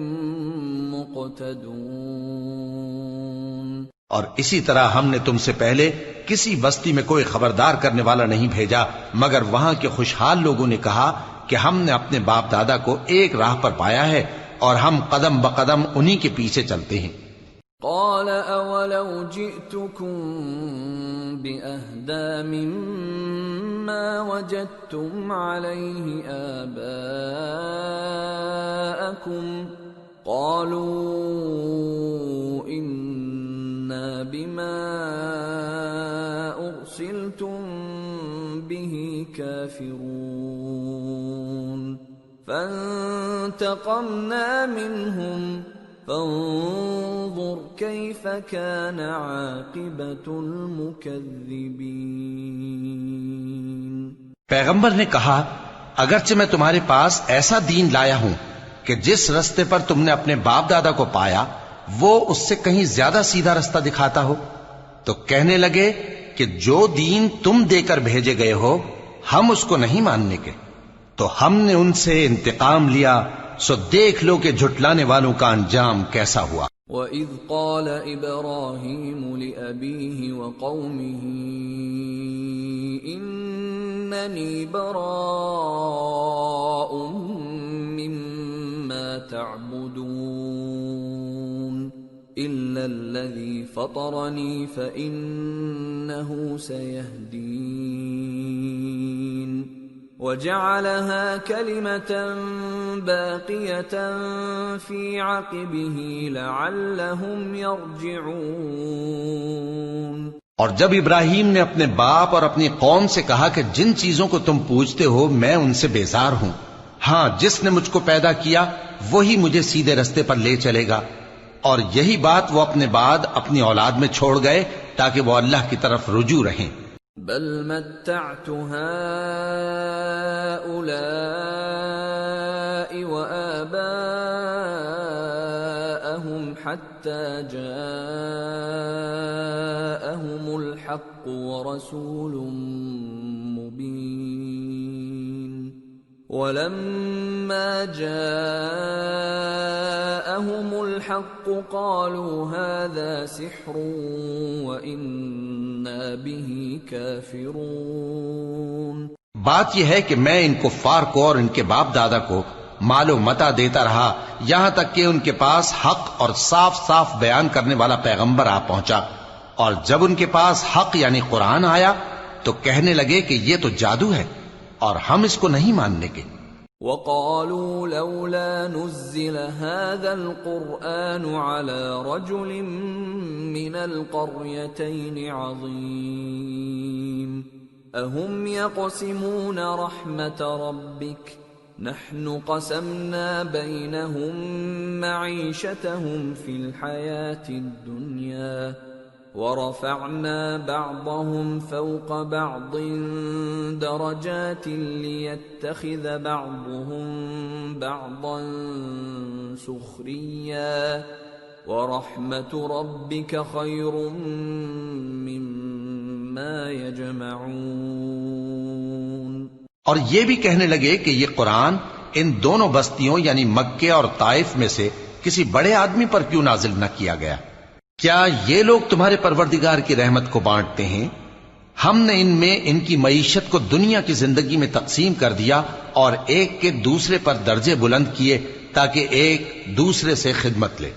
مُقْتَدُونَ۔ اور اسی طرح ہم نے تم سے پہلے کسی بستی میں کوئی خبردار کرنے والا نہیں بھیجا مگر وہاں کے خوشحال لوگوں نے کہا کہ ہم نے اپنے باپ دادا کو ایک راہ پر پایا ہے اور ہم قدم بقدم انہی کے پیچھے چلتے ہیں۔ قال اولو جئتكم باهدى مما وجدتم عليه آباءكم قالوا انا بما ارسلتم به كافرون فانتقمنا منهم فانظر كيف كان عاقبة المكذبين۔ پیغمبر نے کہا اگرچہ میں تمہارے پاس ایسا دین لایا ہوں کہ جس رستے پر تم نے اپنے باپ دادا کو پایا وہ اس سے کہیں زیادہ سیدھا رستہ دکھاتا ہو، تو کہنے لگے کہ جو دین تم دے کر بھیجے گئے ہو ہم اس کو نہیں ماننے کے، تو ہم نے ان سے انتقام لیا، سو دیکھ لو کہ جھٹلانے والوں کا انجام کیسا ہوا۔ وَإِذْ قَالَ إِبْرَاهِيمُ لِأَبِيهِ وَقَوْمِهِ إِنَّنِي بَرَاءٌ مِّمَّا تَعْبُدُونَ إِلَّا الَّذِي فَطَرَنِي فَإِنَّهُ سَيَهْدِينِ وَجَعَلَهَا كَلِمَةً بَاقِيَةً فِي عَقِبِهِ لَعَلَّهُمْ يَرْجِعُونَ۔ اور جب ابراہیم نے اپنے باپ اور اپنی قوم سے کہا کہ جن چیزوں کو تم پوجتے ہو میں ان سے بیزار ہوں، ہاں جس نے مجھ کو پیدا کیا وہی مجھے سیدھے رستے پر لے چلے گا، اور یہی بات وہ اپنے بعد اپنی اولاد میں چھوڑ گئے تاکہ وہ اللہ کی طرف رجوع رہیں۔ بل متعت هؤلاء وآباءهم حتى جاءهم الحق ورسول مبين ولما جاءهم الحق قالوا هذا سحر وإنا به كافرون۔ بات یہ ہے کہ میں ان کفار کو اور ان کے باپ دادا کو مال و متاع دیتا رہا یہاں تک کہ ان کے پاس حق اور صاف صاف بیان کرنے والا پیغمبر آ پہنچا، اور جب ان کے پاس حق یعنی قرآن آیا تو کہنے لگے کہ یہ تو جادو ہے اور ہم اس کو نہیں ماننے کے۔ وَقَالُوا لَوْلَا نُزِّلَ هَذَا الْقُرْآنُ عَلَى رَجُلٍ مِّنَ الْقَرْيَتَيْنِ عَظِيمٍ أَهُمْ يَقْسِمُونَ رَحْمَةَ رَبِّكَ نَحْنُ قَسَمْنَا بَيْنَهُمْ مَعِيشَتَهُمْ فِي الْحَيَاةِ الدُّنْيَا وَرَفَعْنَا بَعْضَهُمْ فَوْقَ بَعْضٍ دَرَجَاتٍ لِيَتَّخِذَ بَعْضُهُمْ بَعْضًا سُخْرِيًّا وَرَحْمَةُ رَبِّكَ خَيْرٌ مِّمَّا يَجْمَعُونَ۔ اور یہ بھی کہنے لگے کہ یہ قرآن ان دونوں بستیوں یعنی مکے اور طائف میں سے کسی بڑے آدمی پر کیوں نازل نہ کیا گیا؟ کیا یہ لوگ تمہارے پروردگار کی رحمت کو بانٹتے ہیں؟ ہم نے ان میں ان کی معیشت کو دنیا کی زندگی میں تقسیم کر دیا اور ایک کے دوسرے پر درجے بلند کیے تاکہ ایک دوسرے سے خدمت لے،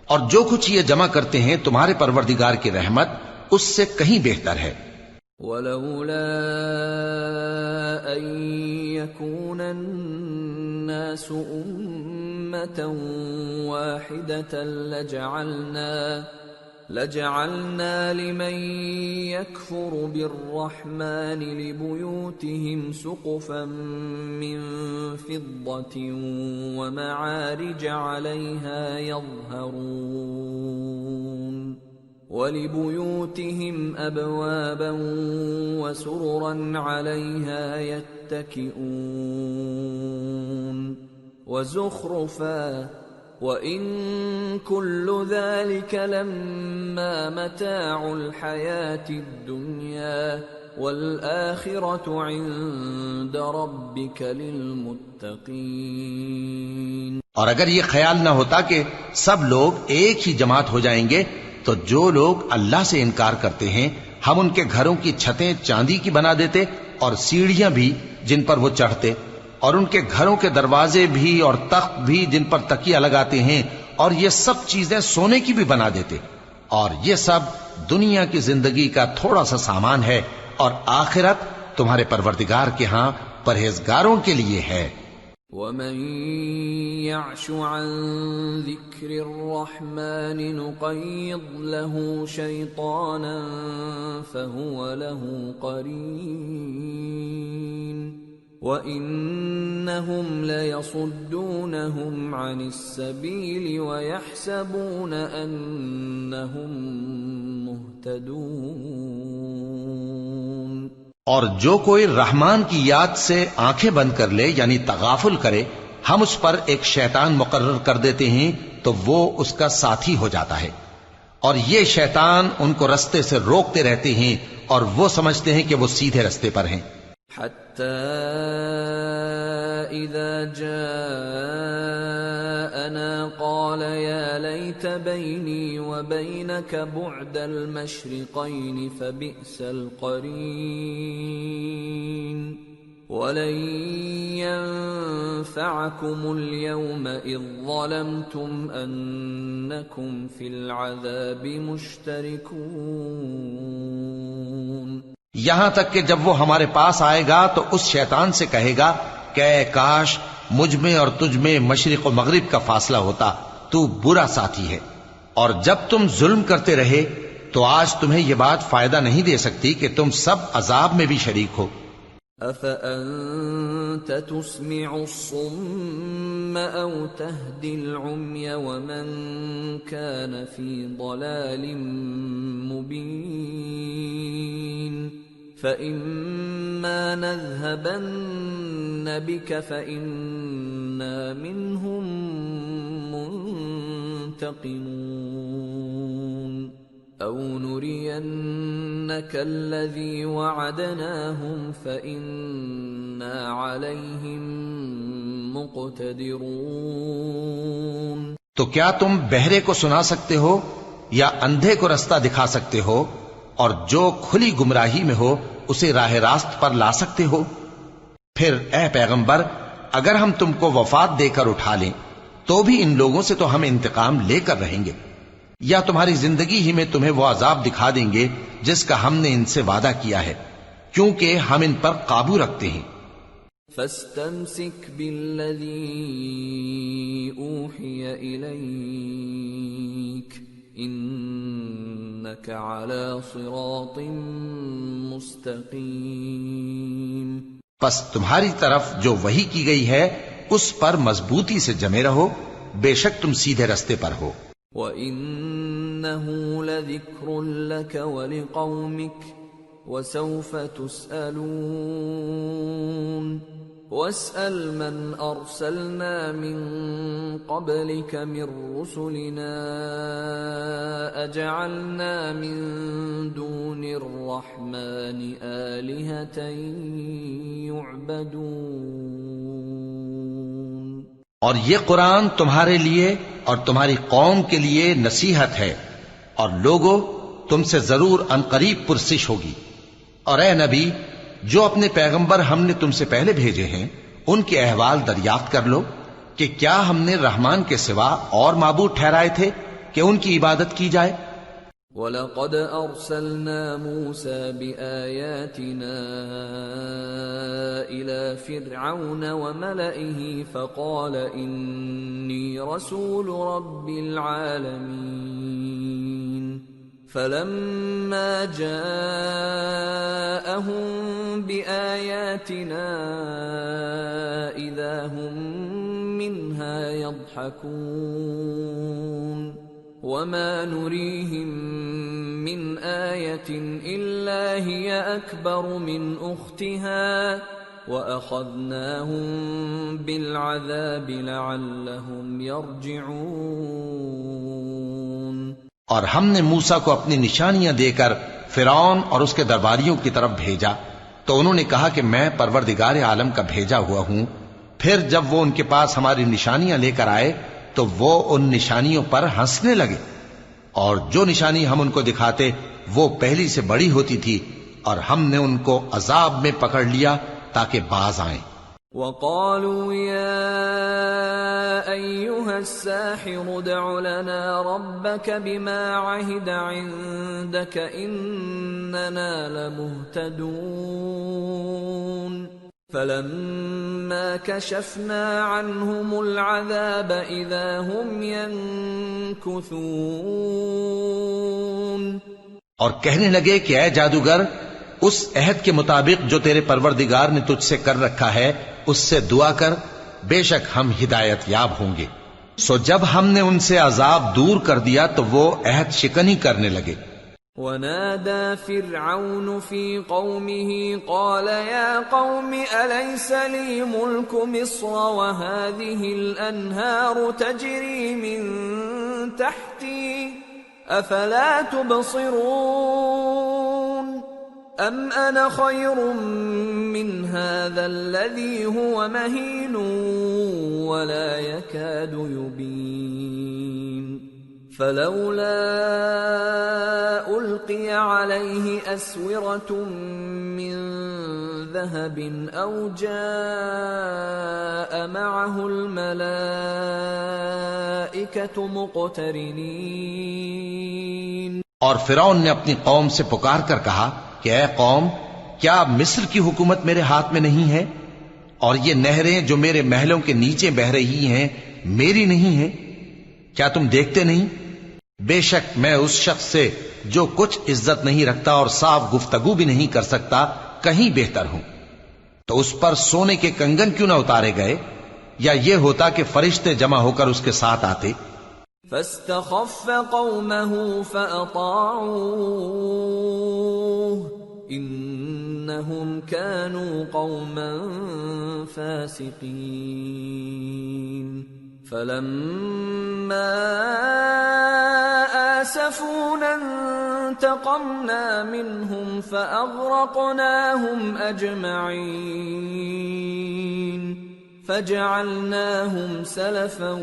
اور جو کچھ یہ جمع کرتے ہیں تمہارے پروردگار کی رحمت اس سے کہیں بہتر ہے۔ وَلَوْلَا أَن يَكُونَ النَّاسُ أُمَّةً وَاحِدَةً لَجَعَلْنَا لِمَن يَكْفُرُ بِالرَّحْمَنِ لِبُيُوتِهِمْ سُقُفًا مِّن فِضَّةٍ وَمَعَارِجَ عَلَيْهَا يَظْهَرُونَ وَلِبُيُوتِهِمْ أَبْوَابًا وَسُرُرًا عَلَيْهَا يَتَّكِئُونَ وَزُخْرُفًا وَإِن كُلُّ ذَلِكَ لَمَّا مَتَاعُ الْحَيَاةِ الدُّنْيَا وَالْآخِرَةُ عِندَ رَبِّكَ لِلْمُتَّقِينَ۔ اور اگر یہ خیال نہ ہوتا کہ سب لوگ ایک ہی جماعت ہو جائیں گے تو جو لوگ اللہ سے انکار کرتے ہیں ہم ان کے گھروں کی چھتیں چاندی کی بنا دیتے اور سیڑھیاں بھی جن پر وہ چڑھتے، اور ان کے گھروں کے دروازے بھی اور تخت بھی جن پر تکیہ لگاتے ہیں اور یہ سب چیزیں سونے کی بھی بنا دیتے، اور یہ سب دنیا کی زندگی کا تھوڑا سا سامان ہے، اور آخرت تمہارے پروردگار کے ہاں پرہیزگاروں کے لیے ہے۔ وَمَن يَعْشُ عَن ذِكْرِ الرَّحْمَنِ نُقَيِّضْ لَهُ شَيْطَانًا فَهُوَ لَهُ قَرِينٌ وَإِنَّهُمْ لَيَصُدُّونَهُمْ عَنِ السَّبِيلِ وَيَحْسَبُونَ أَنَّهُمْ مُهْتَدُونَ۔ اور جو کوئی رحمان کی یاد سے آنکھیں بند کر لے یعنی تغافل کرے، ہم اس پر ایک شیطان مقرر کر دیتے ہیں تو وہ اس کا ساتھی ہو جاتا ہے، اور یہ شیطان ان کو رستے سے روکتے رہتے ہیں اور وہ سمجھتے ہیں کہ وہ سیدھے رستے پر ہیں۔ حتى إذا جاءنا قال يا ليت بيني وبينك بعد المشرقين فبئس القرين ولن ينفعكم اليوم إذ ظلمتم أنكم في العذاب مشتركون۔ یہاں تک کہ جب وہ ہمارے پاس آئے گا تو اس شیطان سے کہے گا کہ اے کاش مجھ میں اور تجھ میں مشرق و مغرب کا فاصلہ ہوتا، تو برا ساتھی ہے، اور جب تم ظلم کرتے رہے تو آج تمہیں یہ بات فائدہ نہیں دے سکتی کہ تم سب عذاب میں بھی شریک ہو۔ أَفَأَنْتَ تُسْمِعُ الصُّمَّ أَوْ تَهْدِي الْعُمْيَ وَمَنْ كَانَ فِي ضَلَالٍ مُبِينٍ فَإِمَّا نَذْهَبَنَّ بِكَ فَإِنَّا مِنْهُمْ مُنْتَقِمُونَ أَوْ نُرِيَنَّكَ الَّذِي وَعَدْنَاهُمْ فَإِنَّا عَلَيْهِمْ مُقْتَدِرُونَ۔ تو کیا تم بہرے کو سنا سکتے ہو یا اندھے کو رستہ دکھا سکتے ہو، اور جو کھلی گمراہی میں ہو اسے راہ راست پر لا سکتے ہو؟ پھر اے پیغمبر، اگر ہم تم کو وفات دے کر اٹھا لیں تو بھی ان لوگوں سے تو ہم انتقام لے کر رہیں گے، یا تمہاری زندگی ہی میں تمہیں وہ عذاب دکھا دیں گے جس کا ہم نے ان سے وعدہ کیا ہے، کیونکہ ہم ان پر قابو رکھتے ہیں۔ فَاسْتَمْسِكْ بِالَّذِي أُوحِيَ إِلَيْكَ إِنَّكَ عَلَى صِرَاطٍ مُسْتَقِيمٍ۔ پس تمہاری طرف جو وحی کی گئی ہے اس پر مضبوطی سے جمے رہو، بے شک تم سیدھے رستے پر ہو۔ وَإِنَّهُ لَذِكْرٌ لَكَ وَلِقَوْمِكَ وَسَوْفَ تُسْأَلُونَ وَاسْأَلْ مَنْ أَرْسَلْنَا مِنْ قَبْلِكَ مِنْ رُسُلِنَا أَجَعَلْنَا مِنْ دُونِ الرَّحْمَنِ آلِهَةً يُعْبَدُونَ۔ اور یہ قرآن تمہارے لیے اور تمہاری قوم کے لیے نصیحت ہے، اور لوگوں تم سے ضرور عنقریب پرسش ہوگی۔ اور اے نبی، جو اپنے پیغمبر ہم نے تم سے پہلے بھیجے ہیں ان کے احوال دریافت کر لو کہ کیا ہم نے رحمان کے سوا اور معبود ٹھہرائے تھے کہ ان کی عبادت کی جائے؟ وَلَقَدْ أَرْسَلْنَا مُوسَى بِآيَاتِنَا إِلَى فِرْعَوْنَ وَمَلَئِهِ فَقَالَ إِنِّي رَسُولُ رَبِّ الْعَالَمِينَ فَلَمَّا جَاءَهُم بِآيَاتِنَا إِذَا هُم مِّنْهَا يَضْحَكُونَ وَمَا نُرِيهِم مِّنْ آيَةٍ إِلَّا هِيَ أَكْبَرُ مِنْ أُخْتِهَا وَأَخَذْنَاهُم بِالْعَذَابِ لَعَلَّهُمْ يَرْجِعُونَ۔ اور ہم نے موسیٰ کو اپنی نشانیاں دے کر فرعون اور اس کے درباریوں کی طرف بھیجا تو انہوں نے کہا کہ میں پروردگار عالم کا بھیجا ہوا ہوں۔ پھر جب وہ ان کے پاس ہماری نشانیاں لے کر آئے تو وہ ان نشانیوں پر ہنسنے لگے، اور جو نشانی ہم ان کو دکھاتے وہ پہلی سے بڑی ہوتی تھی، اور ہم نے ان کو عذاب میں پکڑ لیا تاکہ باز آئیں۔ وَقَالُوا يَا أيها الساحر ادع لنا ربك بما عهد عندك إننا لمهتدون فلما كشفنا عنهم العذاب إذا هم ينكثون اور کہنے لگے کہ اے جادوگر اس عہد کے مطابق جو تیرے پروردگار نے تجھ سے کر رکھا ہے اس سے دعا کر، بے شک ہم ہدایت یاب ہوں گے۔ سو جب ہم نے ان سے عذاب دور کر دیا تو وہ عہد شکنی کرنے لگے۔ ونادى فرعون في قومه قال يا قوم أليس لي ملك مصر وهذه الأنهار تجري من تحتي أفلا تبصرون أم أنا خير من هذا الذي هو مهين ولا يكاد يبين فلولا ألقي عليه أسورة من ذهب أو جاء معه الملائكة مقترنين۔ اور فرعون نے اپنی قوم سے پکار کر کہا کہ اے قوم، کیا مصر کی حکومت میرے ہاتھ میں نہیں ہے؟ اور یہ نہریں جو میرے محلوں کے نیچے بہہ رہی ہیں میری نہیں ہیں؟ کیا تم دیکھتے نہیں؟ بے شک میں اس شخص سے جو کچھ عزت نہیں رکھتا اور صاف گفتگو بھی نہیں کر سکتا کہیں بہتر ہوں۔ تو اس پر سونے کے کنگن کیوں نہ اتارے گئے، یا یہ ہوتا کہ فرشتے جمع ہو کر اس کے ساتھ آتے۔ فاستخف قومه فأطاعوه إنهم كانوا قوما فاسقين فلما آسفونا انتقمنا منهم فأغرقناهم أجمعين فجعلناهم سلفا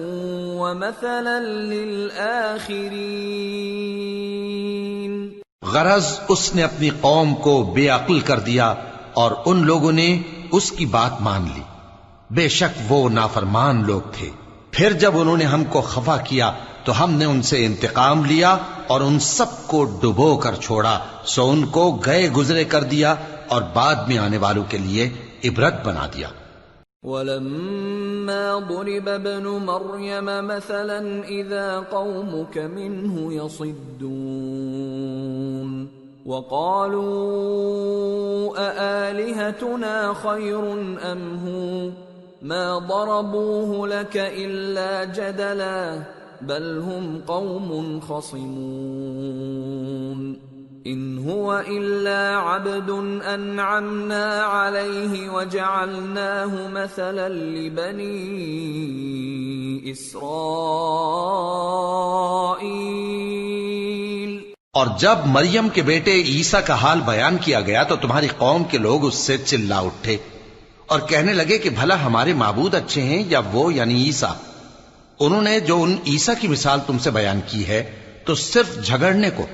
ومثلا للآخرين۔ غرض اس نے اپنی قوم کو بے عقل کر دیا اور ان لوگوں نے اس کی بات مان لی، بے شک وہ نافرمان لوگ تھے۔ پھر جب انہوں نے ہم کو خفا کیا تو ہم نے ان سے انتقام لیا اور ان سب کو ڈبو کر چھوڑا، سو ان کو گئے گزرے کر دیا اور بعد میں آنے والوں کے لیے عبرت بنا دیا۔ وَلَمَّا ضُرِبَ ابْنُ مَرْيَمَ مَثَلًا إِذَا قَوْمُكَ مِنْهُ يَصِدُّونَ وَقَالُوا أَآلِهَتُنَا خَيْرٌ أَمْ هُوَ مَا ضَرَبُوهُ لَكَ إِلَّا جَدَلًا بَلْ هُمْ قَوْمٌ خَصِمُونَ إِنْ هُوَ إِلَّا عَبْدٌ أَنْعَمْنَا عَلَيْهِ وَجَعَلْنَاهُ مَثَلًا لِبَنِي إِسْرَائِيلَ۔ اور جب مریم کے بیٹے عیسیٰ کا حال بیان کیا گیا تو تمہاری قوم کے لوگ اس سے چلا اٹھے اور کہنے لگے کہ بھلا ہمارے معبود اچھے ہیں یا وہ یعنی عیسیٰ؟ انہوں نے جو ان عیسیٰ کی مثال تم سے بیان کی ہے تو صرف جھگڑنے کو۔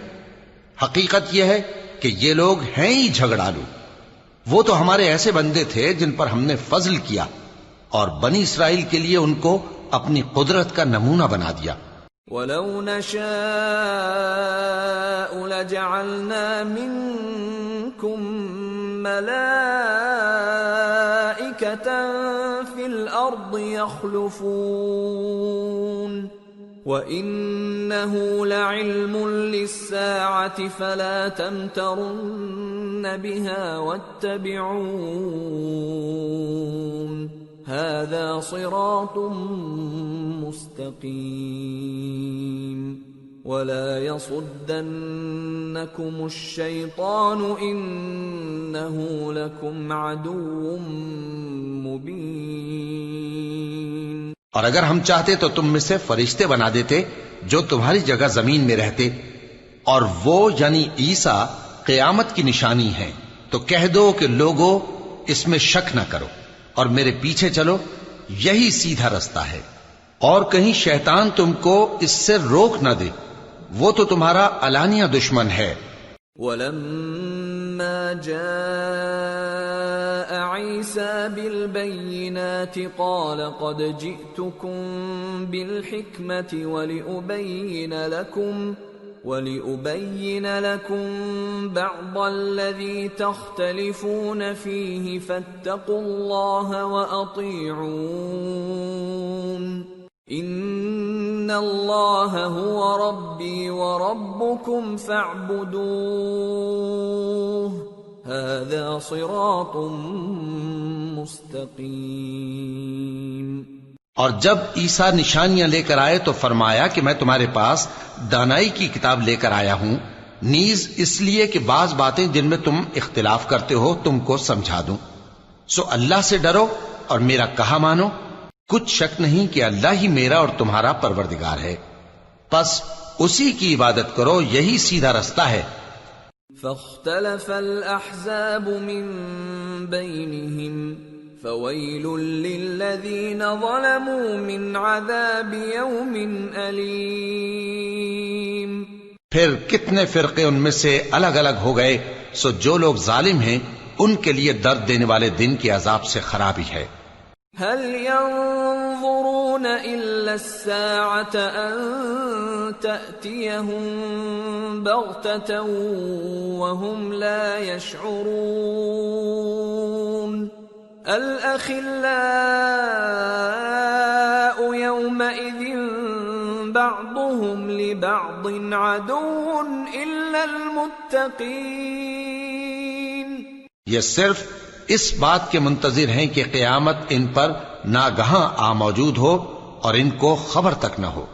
حقیقت یہ ہے کہ یہ لوگ ہیں ہی جھگڑالو۔ وہ تو ہمارے ایسے بندے تھے جن پر ہم نے فضل کیا اور بنی اسرائیل کے لیے ان کو اپنی قدرت کا نمونہ بنا دیا۔ وَلَوْ نَشَاءُ لَجَعَلْنَا مِنْكُمْ مَلَائِكَةً فِي الْأَرْضِ يَخْلُفُونَ وَإِنَّهُ لَعِلْمٌ لِلسَّاعَةِ فَلَا تَمْتَرُنَّ بِهَا وَاتَّبِعُونِ هَذَا صِرَاطٌ مُسْتَقِيمٌ وَلَا يَصُدَّنَّكُمُ الشَّيْطَانُ إِنَّهُ لَكُمْ عَدُوٌّ مُبِينٌ۔ اور اگر ہم چاہتے تو تم میں سے فرشتے بنا دیتے جو تمہاری جگہ زمین میں رہتے، اور وہ یعنی عیسیٰ قیامت کی نشانی ہے، تو کہہ دو کہ لوگوں اس میں شک نہ کرو اور میرے پیچھے چلو، یہی سیدھا رستہ ہے، اور کہیں شیطان تم کو اس سے روک نہ دے، وہ تو تمہارا علانیہ دشمن ہے۔ وَلَمَّا فلما جاء عيسى بالبينات قال قد جئتكم بالحكمة ولأبين لكم بعض الذي تختلفون فيه فاتقوا الله وأطيعون إن الله هو ربي وربكم فاعبدوه هذا صراط مستقيم۔ اور جب عیسیٰ نشانیاں لے کر آئے تو فرمایا کہ میں تمہارے پاس دانائی کی کتاب لے کر آیا ہوں، نیز اس لیے کہ بعض باتیں جن میں تم اختلاف کرتے ہو تم کو سمجھا دوں۔ سو اللہ سے ڈرو اور میرا کہا مانو، کچھ شک نہیں کہ اللہ ہی میرا اور تمہارا پروردگار ہے، پس اسی کی عبادت کرو، یہی سیدھا رستہ ہے۔ فاختلف الأحزاب من بينهم فويل للذين ظلموا من عذاب يوم أليم۔ پھر کتنے فرقے ان میں سے الگ الگ ہو گئے، سو جو لوگ ظالم ہیں ان کے لیے درد دینے والے دن کے عذاب سے خرابی ہے۔ هل ينظرون إلا الساعة أن تأتيهم بغتة وهم لا يشعرون الأخلاء يومئذ بعضهم لبعض عدو إلا المتقين۔ یہ صرف اس بات کے منتظر ہیں کہ قیامت ان پر ناگہاں آ موجود ہو اور ان کو خبر تک نہ ہو۔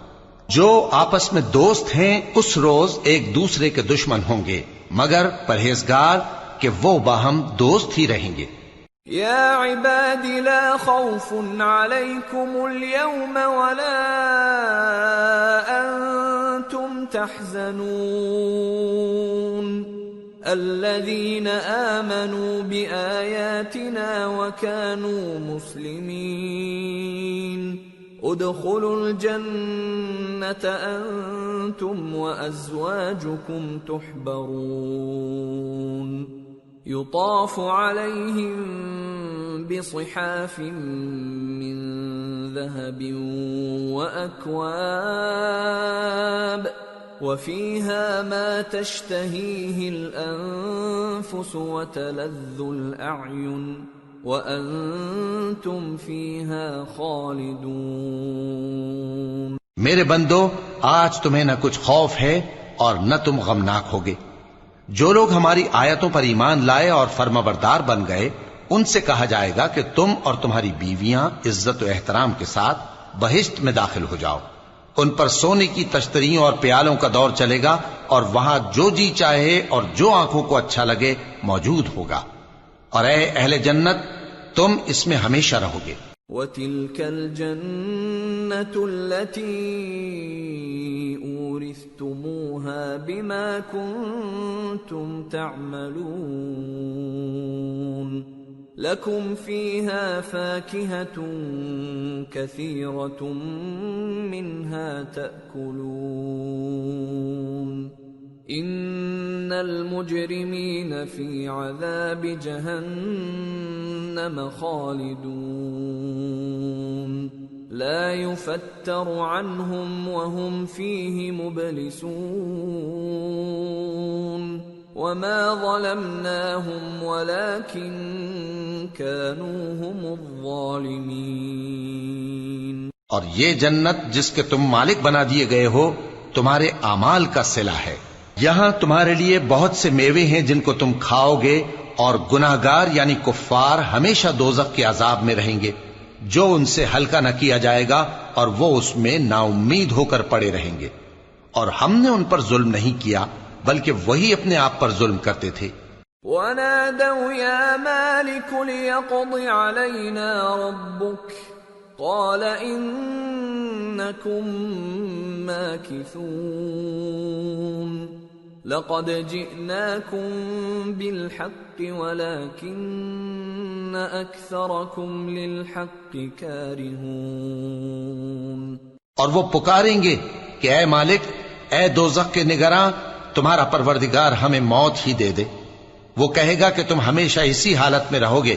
جو آپس میں دوست ہیں اس روز ایک دوسرے کے دشمن ہوں گے، مگر پرہیزگار کہ وہ باہم دوست ہی رہیں گے۔ یا عباد لا خوف علیکم اليوم ولا انتم تحزنون الذين آمنوا بآياتنا وكانوا مسلمين ادخلوا الجنة أنتم وأزواجكم تحبرون يطاف عليهم بصحاف من ذهب وأكواب وفيها ما تشتهيه الأنفس وتلذ الأعين وأنتم فيها خالدون۔ میرے بندو، آج تمہیں نہ کچھ خوف ہے اور نہ تم غمناک ہوگے۔ جو لوگ ہماری آیتوں پر ایمان لائے اور فرمانبردار بن گئے ان سے کہا جائے گا کہ تم اور تمہاری بیویاں عزت و احترام کے ساتھ بہشت میں داخل ہو جاؤ۔ ان پر سونے کی تشتریوں اور پیالوں کا دور چلے گا اور وہاں جو جی چاہے اور جو آنکھوں کو اچھا لگے موجود ہوگا، اور اے اہل جنت تم اس میں ہمیشہ رہو گے۔ وَتِلْكَ الْجَنَّةُ الَّتِي أُورِثْتُمُوهَا بِمَا كُنْتُمْ تَعْمَلُونَ لَكُمْ فِيهَا فَاكِهَةٌ كَثِيرَةٌ مِّنْهَا تَأْكُلُونَ إِنَّ الْمُجْرِمِينَ فِي عَذَابِ جَهَنَّمَ خَالِدُونَ لَا يُفَتَّرُ عَنْهُمْ وَهُمْ فِيهِ مُبْلِسُونَ وَمَا ظَلَمْنَاهُمْ وَلَكِنْ كَانُوا هُمُ الظَّالِمِينَ۔ اور یہ جنت جس کے تم مالک بنا دیے گئے ہو تمہارے اعمال کا صلہ ہے۔ یہاں تمہارے لیے بہت سے میوے ہیں جن کو تم کھاؤ گے، اور گناہگار یعنی کفار ہمیشہ دوزخ کے عذاب میں رہیں گے جو ان سے ہلکا نہ کیا جائے گا، اور وہ اس میں نا امید ہو کر پڑے رہیں گے۔ اور ہم نے ان پر ظلم نہیں کیا بلکہ وہی اپنے آپ پر ظلم کرتے تھے۔ وَنَادَوْا يَا مَالِكُ لِيَقْضِ عَلَيْنَا رَبُّكَ قَالَ إِنَّكُمْ مَاكِثُونَ لَقَدْ جِئْنَاكُمْ بِالْحَقِّ وَلَكِنَّ أَكْثَرَكُمْ لِلْحَقِّ كَارِهُونَ۔ اور وہ پکاریں گے کہ اے مالک، اے دوزخ کے نگراں، تمہارا پروردگار ہمیں موت ہی دے دے، وہ کہے گا کہ تم ہمیشہ اسی حالت میں رہو گے،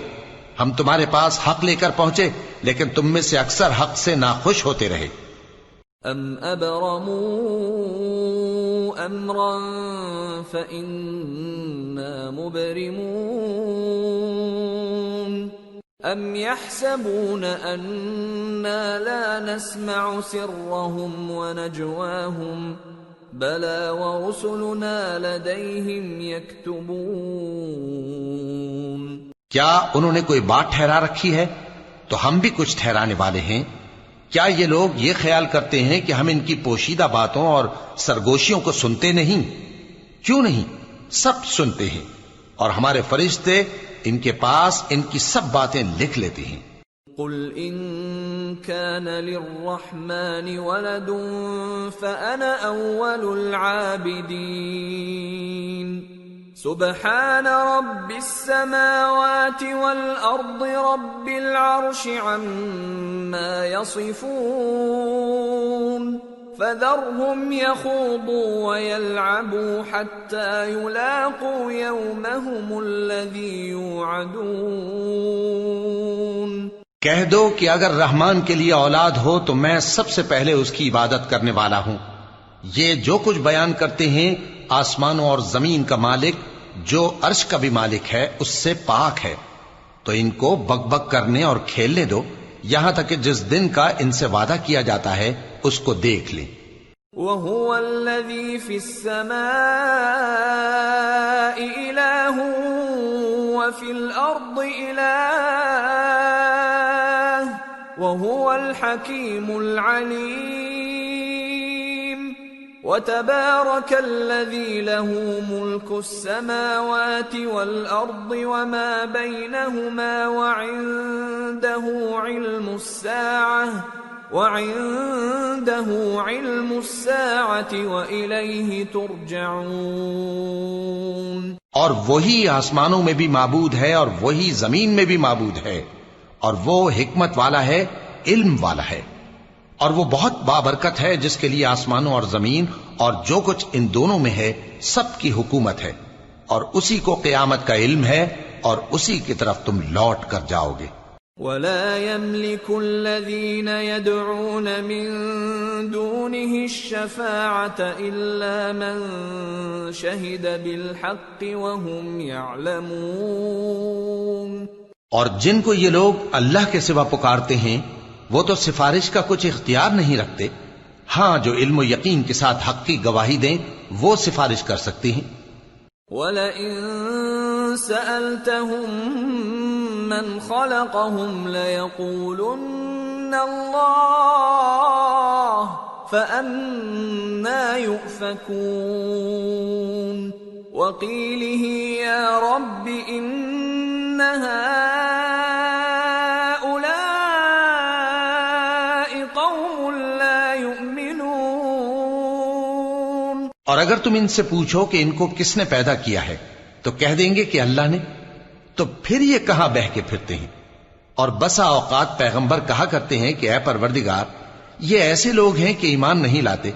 ہم تمہارے پاس حق لے کر پہنچے لیکن تم میں سے اکثر حق سے ناخوش ہوتے رہے۔ ام ابرموا امرا فإنا مبرمون ام يحسبون أنا لا نسمع سرهم ونجواهم بلى ورسلنا لديهم يكتبون۔ کیا انہوں نے کوئی بات ٹھہرا رکھی ہے؟ تو ہم بھی کچھ ٹھہرانے والے ہیں۔ کیا یہ لوگ یہ خیال کرتے ہیں کہ ہم ان کی پوشیدہ باتوں اور سرگوشیوں کو سنتے نہیں؟ کیوں نہیں، سب سنتے ہیں، اور ہمارے فرشتے ان کے پاس ان کی سب باتیں لکھ لیتے ہیں۔ قل ان كان للرحمن ولد فأنا أول العابدين سبحان رب السماوات والأرض رب العرش عما يصفون فذرهم يخوضوا ويلعبوا حتى يلاقوا يومهم الذي يوعدون۔ کہہ دو کہ اگر رحمان کے لیے اولاد ہو تو میں سب سے پہلے اس کی عبادت کرنے والا ہوں۔ یہ جو کچھ بیان کرتے ہیں آسمانوں اور زمین کا مالک جو عرش کا بھی مالک ہے اس سے پاک ہے، تو ان کو بک بک کرنے اور کھیلنے دو یہاں تک کہ جس دن کا ان سے وعدہ کیا جاتا ہے اس کو دیکھ لیں۔ وَهُوَ الَّذِي فِي السَّمَاءِ إِلَٰهٌ وَفِي الْأَرْضِ إِلَٰهٌ وَهُوَ الْحَكِيمُ الْعَلِيمُ۔ وَتَبَارَكَ الَّذِي لَهُ مُلْكُ السَّمَاوَاتِ وَالْأَرْضِ وَمَا بَيْنَهُمَا وَعِندَهُ عِلْمُ السَّاعَةِ وَإِلَيْهِ تُرْجَعُونَ۔ اور وہی آسمانوں میں بھی معبود ہے اور وہی زمین میں بھی معبود ہے، اور وہ حکمت والا ہے، علم والا ہے، اور وہ بہت بابرکت ہے جس کے لیے آسمانوں اور زمین اور جو کچھ ان دونوں میں ہے سب کی حکومت ہے، اور اسی کو قیامت کا علم ہے اور اسی کی طرف تم لوٹ کر جاؤ گے۔ وَلَا يَمْلِكُ الَّذِينَ يَدْعُونَ مِن دُونِهِ الشَّفَاعَةَ إِلَّا مَن شَهِدَ بِالْحَقِّ وَهُمْ يَعْلَمُونَ۔ اور جن کو یہ لوگ اللہ کے سوا پکارتے ہیں وہ تو سفارش کا کچھ اختیار نہیں رکھتے، ہاں جو علم و یقین کے ساتھ حق کی گواہی دیں وہ سفارش کر سکتے ہیں۔ وَلَئِن سَأَلْتَهُم مَّنْ خَلَقَهُمْ لَيَقُولُنَّ اللَّهُ فَأَنَّىٰ يُؤْفَكُونَ۔ وَقِيلِهِ يَا رَبِّ إِنَّ هَٰؤُلَاءِ قَوْمٌ لَّا يُؤْمِنُونَ۔ اور اگر تم ان سے پوچھو کہ ان کو کس نے پیدا کیا ہے تو کہہ دیں گے کہ اللہ نے، تو پھر یہ کہاں بہہ کے پھرتے ہیں۔ اور بسا اوقات پیغمبر کہا کرتے ہیں کہ اے پروردگار یہ ایسے لوگ ہیں کہ ایمان نہیں لاتے۔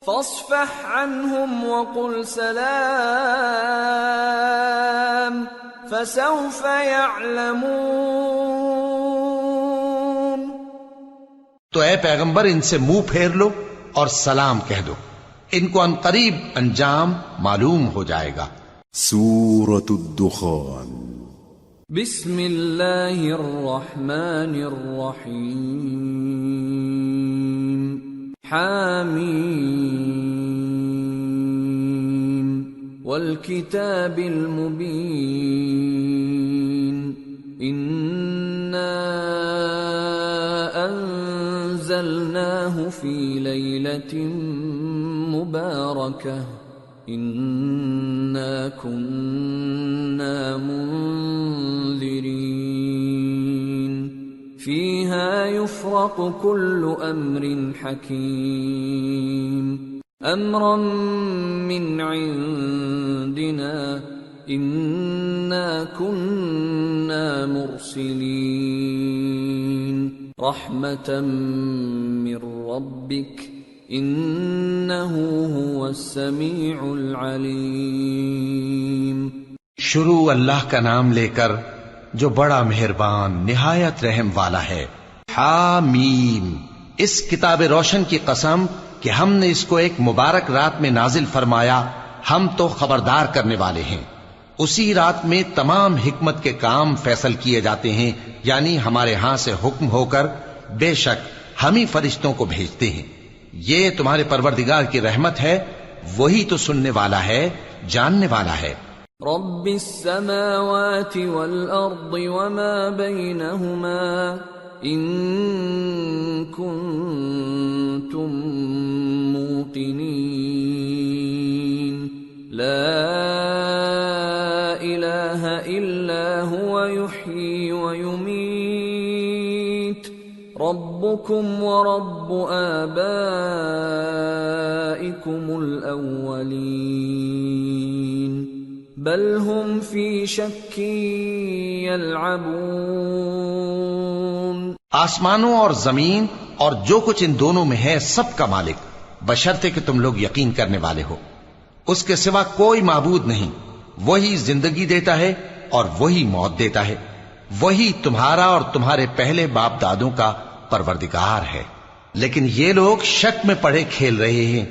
فاصفح عنهم وقل سلام فسوف يعلمون۔ تو اے پیغمبر ان سے منہ پھیر لو اور سلام کہہ دو، ان کو عنقریب انجام معلوم ہو جائے گا۔ سورة الدخان۔ بسم اللہ الرحمن الرحیم۔ حامیم والکتاب المبین۔ انا انزلناہ فی لیلۃ مبارکہ انا كنا منذرين فيها يفرق كل امر حكيم امرا من عندنا انا كنا مرسلين رحمة من ربك انه هو السميع العليم۔ شروع اللہ کا نام لے کر جو بڑا مہربان نہایت رحم والا ہے۔ حامیم، اس کتاب روشن کی قسم کہ ہم نے اس کو ایک مبارک رات میں نازل فرمایا، ہم تو خبردار کرنے والے ہیں۔ اسی رات میں تمام حکمت کے کام فیصل کیے جاتے ہیں، یعنی ہمارے ہاں سے حکم ہو کر بے شک ہم ہی فرشتوں کو بھیجتے ہیں۔ یہ تمہارے پروردگار کی رحمت ہے، وہی تو سننے والا ہے، جاننے والا ہے۔ رب السماوات والأرض وما بينهما إن كنتم موقنين لا إله إلا هو يحيي ويميت ربكم ورب آبائكم الأولين بل هم في شك يلعبون۔ آسمانوں اور زمین اور جو کچھ ان دونوں میں ہے سب کا مالک، بشرطے کہ تم لوگ یقین کرنے والے ہو۔ اس کے سوا کوئی معبود نہیں، وہی زندگی دیتا ہے اور وہی موت دیتا ہے، وہی تمہارا اور تمہارے پہلے باپ دادوں کا پروردگار ہے، لیکن یہ لوگ شک میں پڑے کھیل رہے ہیں۔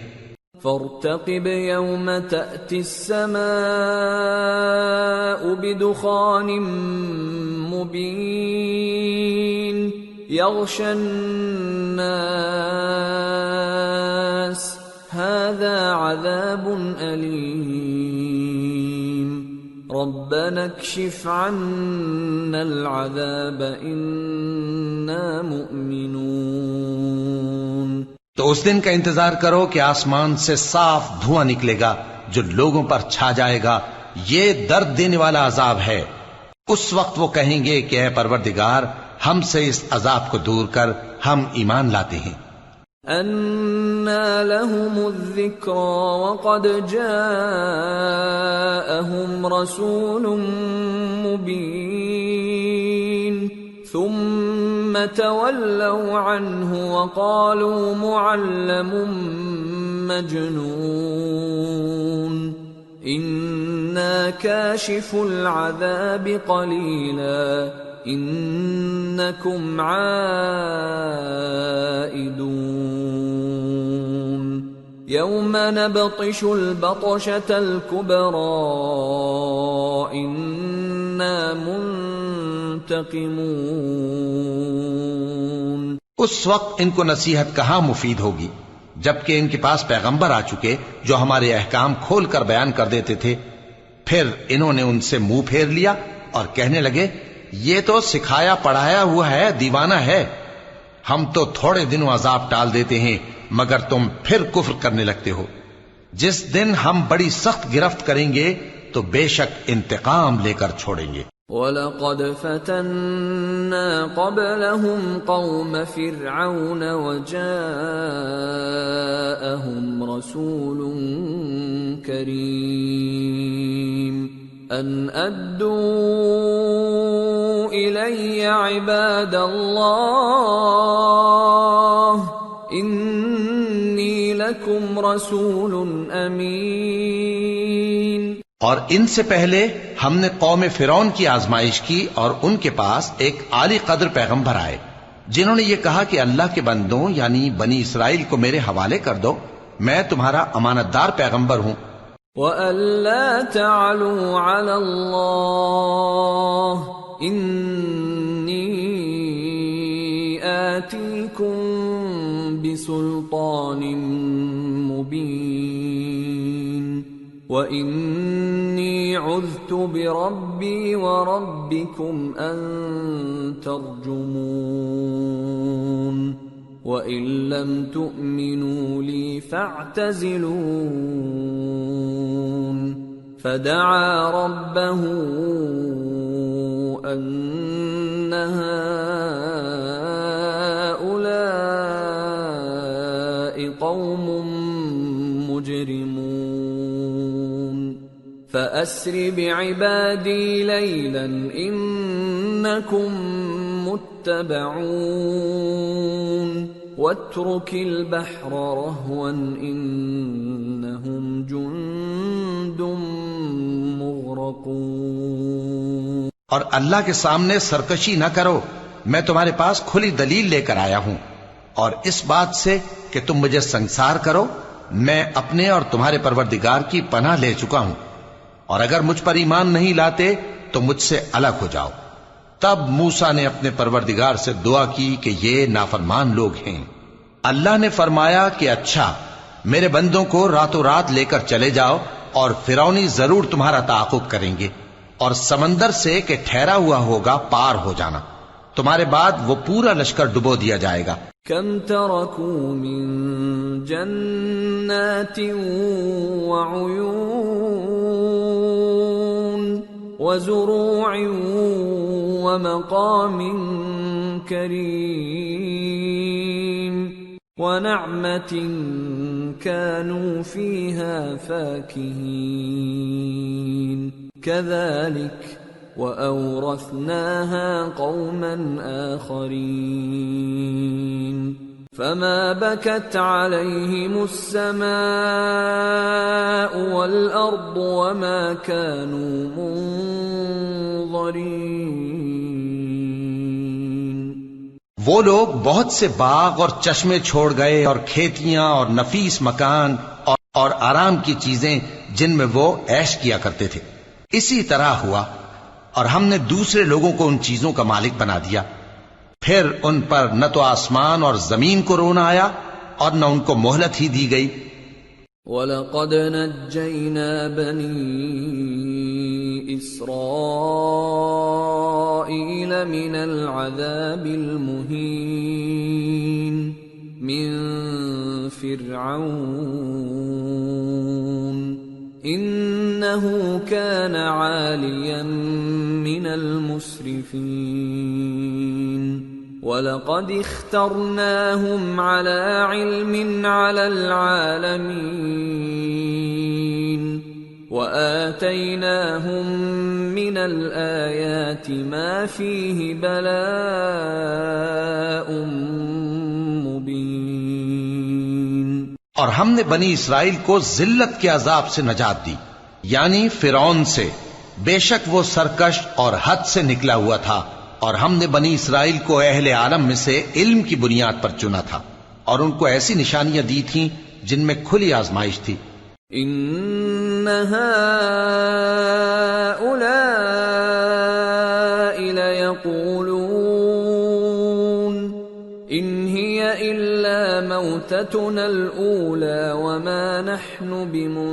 فارتقب يوم تأتي السماء بدخان مبين يغشى الناس هذا عذاب أليم ربنا اكشف عنا العذاب إنا مؤمنون۔ تو اس دن کا انتظار کرو کہ آسمان سے صاف دھواں نکلے گا جو لوگوں پر چھا جائے گا، یہ درد دینے والا عذاب ہے۔ اس وقت وہ کہیں گے کہ اے پروردگار ہم سے اس عذاب کو دور کر، ہم ایمان لاتے ہیں۔ أَنَّى لَهُمُ الذِّكْرَى وَقَدْ جَاءَهُمْ رَسُولٌ مُبِينٌ ثُمَّ تَوَلَّوْا عَنْهُ وَقَالُوا مُعَلَّمٌ مَجْنُونٌ إِنَّا كَاشِفُو الْعَذَابِ قَلِيلًا إِنَّكُمْ عَائِدُونَ يَوْمَ نَبْطِشُ الْبَطْشَةَ الْكُبْرَى إِنَّا منتقمون۔ اس وقت ان کو نصیحت کہاں مفید ہوگی، جبکہ ان کے پاس پیغمبر آ چکے جو ہمارے احکام کھول کر بیان کر دیتے تھے۔ پھر انہوں نے ان سے منہ پھیر لیا اور کہنے لگے یہ تو سکھایا پڑھایا ہوا ہے، دیوانہ ہے، ہم تو تھوڑے دنوں عذاب ٹال دیتے ہیں مگر تم پھر کفر کرنے لگتے ہو۔ جس دن ہم بڑی سخت گرفت کریں گے تو بے شک انتقام لے کر چھوڑیں گے۔ وَلَقَدْ فَتَنَّا قَبْلَهُمْ قَوْمَ فِرْعَوْنَ وَجَاءَهُمْ رَسُولٌ كَرِيمٌ أَنْ أَدُّوا إِلَيَّ عِبَادَ اللَّهِ إِنِّي لَكُمْ رَسُولٌ أَمِينٌ۔ اور ان سے پہلے ہم نے قوم فرعون کی آزمائش کی اور ان کے پاس ایک عالی قدر پیغمبر آئے جنہوں نے یہ کہا کہ اللہ کے بندوں یعنی بنی اسرائیل کو میرے حوالے کر دو، میں تمہارا امانت دار پیغمبر ہوں۔ وَأَلَّا تَعْلُوا عَلَى اللَّهِ إِنِّي آتِيكُمْ بِسُلْطَانٍ مُبِينٍ وَإِنِّي عُذْتُ بِرَبِّي وَرَبِّكُمْ أَن تَرْجُمُونِ وَإِن لَّمْ تُؤْمِنُوا لِي فَاعْتَزِلُونِ فَدَعَا رَبَّهُ أَنَّ هَٰؤُلَاءِ قَوْمٌ مُجْرِمُونَ فَأَسْرِ بِعِبَادِي لَيْلًا إِنَّكُمْ مُتَّبَعُونَ وَاتْرُكِ الْبَحْرَ رَهْوًا إِنَّهُمْ جُندٌ مُغْرَقُونَ۔ اور اللہ کے سامنے سرکشی نہ کرو، میں تمہارے پاس کھلی دلیل لے کر آیا ہوں، اور اس بات سے کہ تم مجھے سنسار کرو میں اپنے اور تمہارے پروردگار کی پناہ لے چکا ہوں، اور اگر مجھ پر ایمان نہیں لاتے تو مجھ سے الگ ہو جاؤ۔ تب موسیٰ نے اپنے پروردگار سے دعا کی کہ یہ نافرمان لوگ ہیں۔ اللہ نے فرمایا کہ اچھا، میرے بندوں کو راتوں رات لے کر چلے جاؤ، اور فرعونی ضرور تمہارا تعاقب کریں گے، اور سمندر سے کہ ٹھہرا ہوا ہوگا پار ہو جانا، تمہارے بعد وہ پورا لشکر ڈبو دیا جائے گا۔ كم تركوا من جنات وعيون وزروع ومقام كريم ونعمة كانوا فيها فاكهين كذلك وأورثناها قوما آخرين فما بكت عليهم السماء والأرض وما كانوا منظرين۔ وہ لوگ بہت سے باغ اور چشمے چھوڑ گئے، اور کھیتیاں اور نفیس مکان اور آرام کی چیزیں جن میں وہ عیش کیا کرتے تھے۔ اسی طرح ہوا، اور ہم نے دوسرے لوگوں کو ان چیزوں کا مالک بنا دیا، پھر ان پر نہ تو آسمان اور زمین کو رونا آیا اور نہ ان کو مہلت ہی دی گئی۔ وَلَقَدْ نَجَّيْنَا بَنِي إِسْرَائِيلَ مِنَ الْعَذَابِ الْمُهِينِ مِنْ فِرْعَوْنَ إِنَّهُ كَانَ عَالِيًا مِنَ الْمُسْرِفِينَ وَلَقَدِ اخْتَرْنَاهُمْ عَلَى عِلْمٍ عَلَى الْعَالَمِينَ وَآتَيْنَاهُمْ مِنَ الْآيَاتِ مَا فِيهِ بَلَاءٌ مُبِينٌ۔ اور ہم نے بنی اسرائیل کو ذلت کے عذاب سے نجات دی، یعنی فرعون سے، بے شک وہ سرکش اور حد سے نکلا ہوا تھا، اور ہم نے بنی اسرائیل کو اہل عالم میں سے علم کی بنیاد پر چنا تھا، اور ان کو ایسی نشانیاں دی تھیں جن میں کھلی آزمائش تھی۔ ان هؤلاء ليقولون ان هي الا موتتنا الاولى وما نحن بمنشرين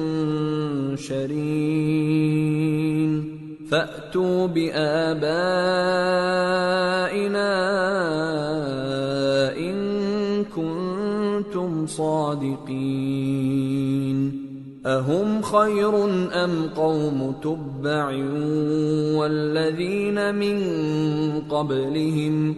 فأتوا بآبائنا إن كنتم صادقين أهم خير أم قوم تبع والذين من قبلهم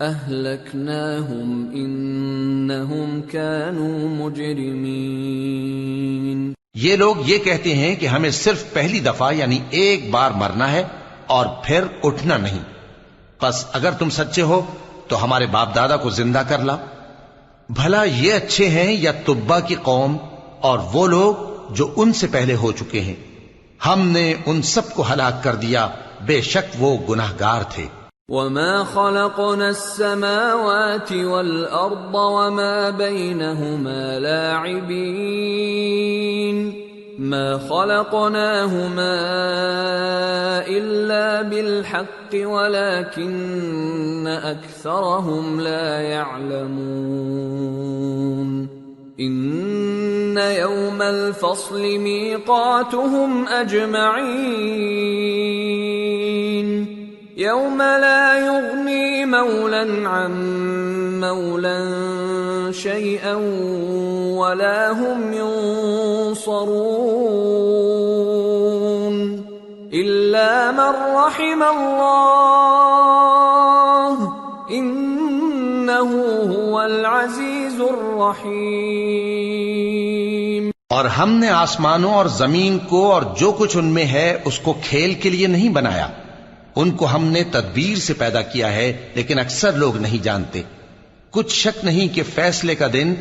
أهلكناهم إنهم كانوا مجرمين۔ یہ لوگ یہ کہتے ہیں کہ ہمیں صرف پہلی دفعہ یعنی ایک بار مرنا ہے اور پھر اٹھنا نہیں، پس اگر تم سچے ہو تو ہمارے باپ دادا کو زندہ کر لا۔ بھلا یہ اچھے ہیں یا تبا کی قوم اور وہ لوگ جو ان سے پہلے ہو چکے ہیں؟ ہم نے ان سب کو ہلاک کر دیا، بے شک وہ گناہگار تھے۔ وَمَا خَلَقْنَا السَّمَاوَاتِ وَالْأَرْضَ وَمَا بَيْنَهُمَا لَاعِبِينَ مَا خَلَقْنَاهُمَا إِلَّا بِالْحَقِّ وَلَكِنَّ أَكْثَرَهُمْ لَا يَعْلَمُونَ إِنَّ يَوْمَ الْفَصْلِ مِيقَاتُهُمْ أَجْمَعِينَ يوم لا يغني مولا عن مولا شيئا ولا هم ينصرون إلا من رحم الله إنه هو العزيز الرحيم۔ اور ہم نے آسمانوں اور زمین کو اور جو کچھ ان میں ہے اس کو کھیل کے لیے نہیں بنایا، ان کو ہم نے تدبیر سے پیدا کیا ہے، لیکن اکثر لوگ نہیں جانتے۔ کچھ شک نہیں کہ فیصلے کا دن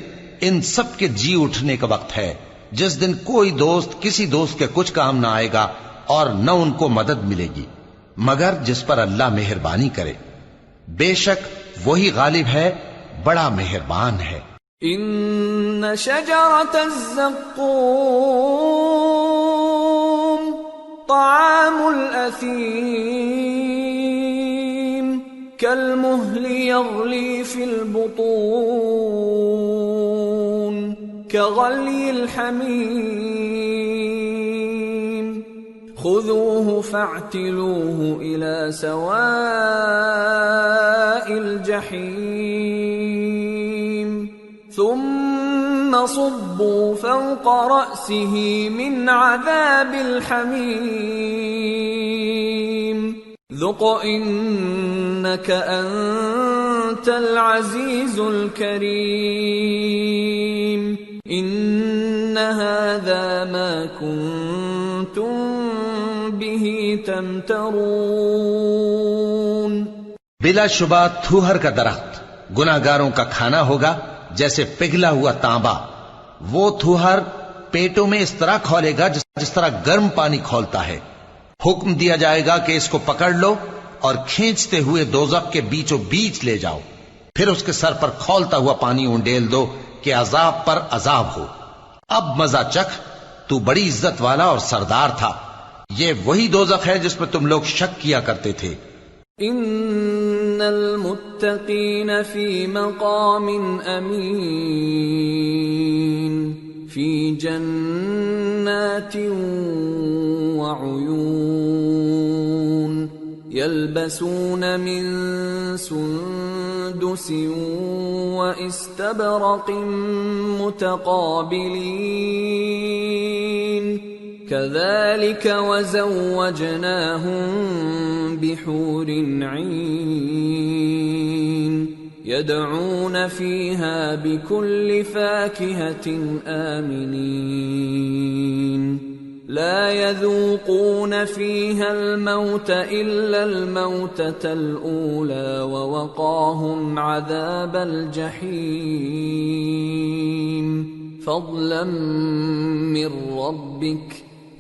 ان سب کے جی اٹھنے کا وقت ہے، جس دن کوئی دوست کسی دوست کے کچھ کام نہ آئے گا اور نہ ان کو مدد ملے گی۔ مگر جس پر اللہ مہربانی کرے، بے شک وہی غالب ہے، بڑا مہربان ہے۔ ان شجرۃ الزقوم طعام الاثیم كالمهل يغلي في البطون كغلي الحميم خذوه فاعتلوه إلى سواء الجحيم ثم صبوا فوق رأسه من عذاب الحميم ذق إنك أنت العزيز الكريم إن هذا ما كنتم به تمترون۔ بلا شبہ تھوہر کا درخت گناہگاروں کا کھانا ہوگا جیسے پگھلا ہوا تانبا۔ وہ تھوہر پیٹوں میں اس طرح کھولے گا جس طرح گرم پانی کھولتا ہے۔ حکم دیا جائے گا کہ اس کو پکڑ لو اور کھینچتے ہوئے دوزخ کے بیچوں بیچ لے جاؤ، پھر اس کے سر پر کھولتا ہوا پانی انڈیل دو کہ عذاب پر عذاب ہو۔ اب مزہ چکھ، تو بڑی عزت والا اور سردار تھا۔ یہ وہی دوزخ ہے جس میں تم لوگ شک کیا کرتے تھے۔ ان المتقین فی مقام امین فی جنات وعیون یلبسون من سندس واستبرق متقابلین كذلك وزوجناهم بحور عين يدعون فيها بكل فاكهة آمنين لا يذوقون فيها الموت إلا الموتة الأولى ووقاهم عذاب الجحيم فضلا من ربك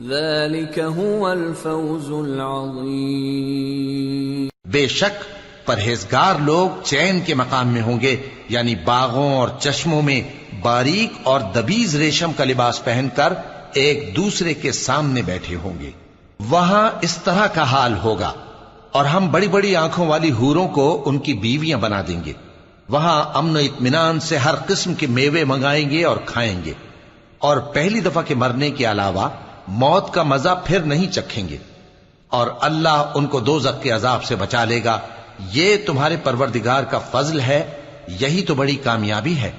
ذلك هو الفوز العظیم۔ بے شک پرہیزگار لوگ چین کے مقام میں ہوں گے، یعنی باغوں اور چشموں میں باریک اور دبیز ریشم کا لباس پہن کر ایک دوسرے کے سامنے بیٹھے ہوں گے۔ وہاں اس طرح کا حال ہوگا، اور ہم بڑی بڑی آنکھوں والی حوروں کو ان کی بیویاں بنا دیں گے۔ وہاں امن و اطمینان سے ہر قسم کے میوے منگائیں گے اور کھائیں گے، اور پہلی دفعہ کے مرنے کے علاوہ موت کا مزہ پھر نہیں چکھیں گے، اور اللہ ان کو دوزخ کے عذاب سے بچا لے گا۔ یہ تمہارے پروردگار کا فضل ہے، یہی تو بڑی کامیابی ہے۔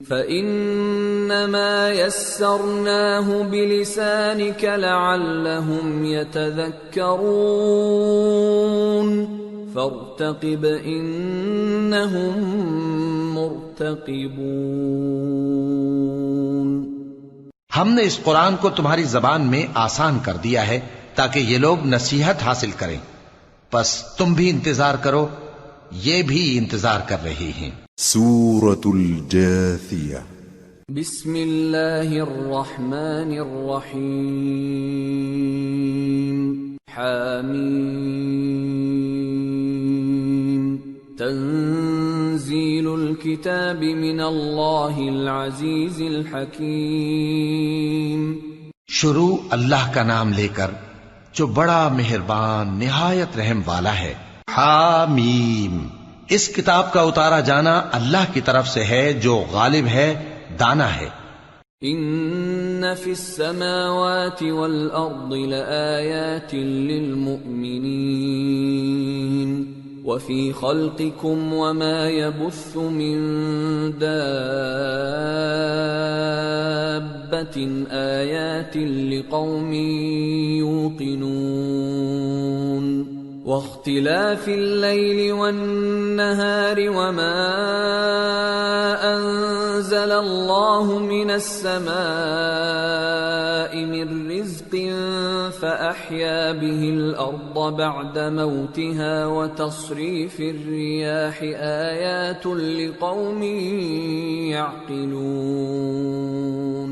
فَإِنَّمَا يَسَّرْنَاهُ بِلِسَانِكَ لَعَلَّهُمْ يَتَذَكَّرُونَ فَارْتَقِبْ إِنَّهُمْ مُرْتَقِبُونَ۔ ہم نے اس قرآن کو تمہاری زبان میں آسان کر دیا ہے تاکہ یہ لوگ نصیحت حاصل کریں، پس تم بھی انتظار کرو، یہ بھی انتظار کر رہے ہیں۔ سورة الجاثية بسم اللہ الرحمن الرحیم حامیم تنزیل الكتاب من اللہ العزیز الحکیم۔ شروع اللہ کا نام لے کر جو بڑا مہربان نہایت رحم والا ہے۔ حامیم، اس کتاب کا اتارا جانا اللہ کی طرف سے ہے جو غالب ہے، دانا ہے۔ ان فی السماوات والارض لآیات للمؤمنین وفی خلقکم وما يبث من دابة آیات لقوم یوقنون واختلاف الليل والنهار وما أنزل الله من السماء من رزق فأحيا به الأرض بعد موتها وتصريف الرياح آيات لقوم يعقلون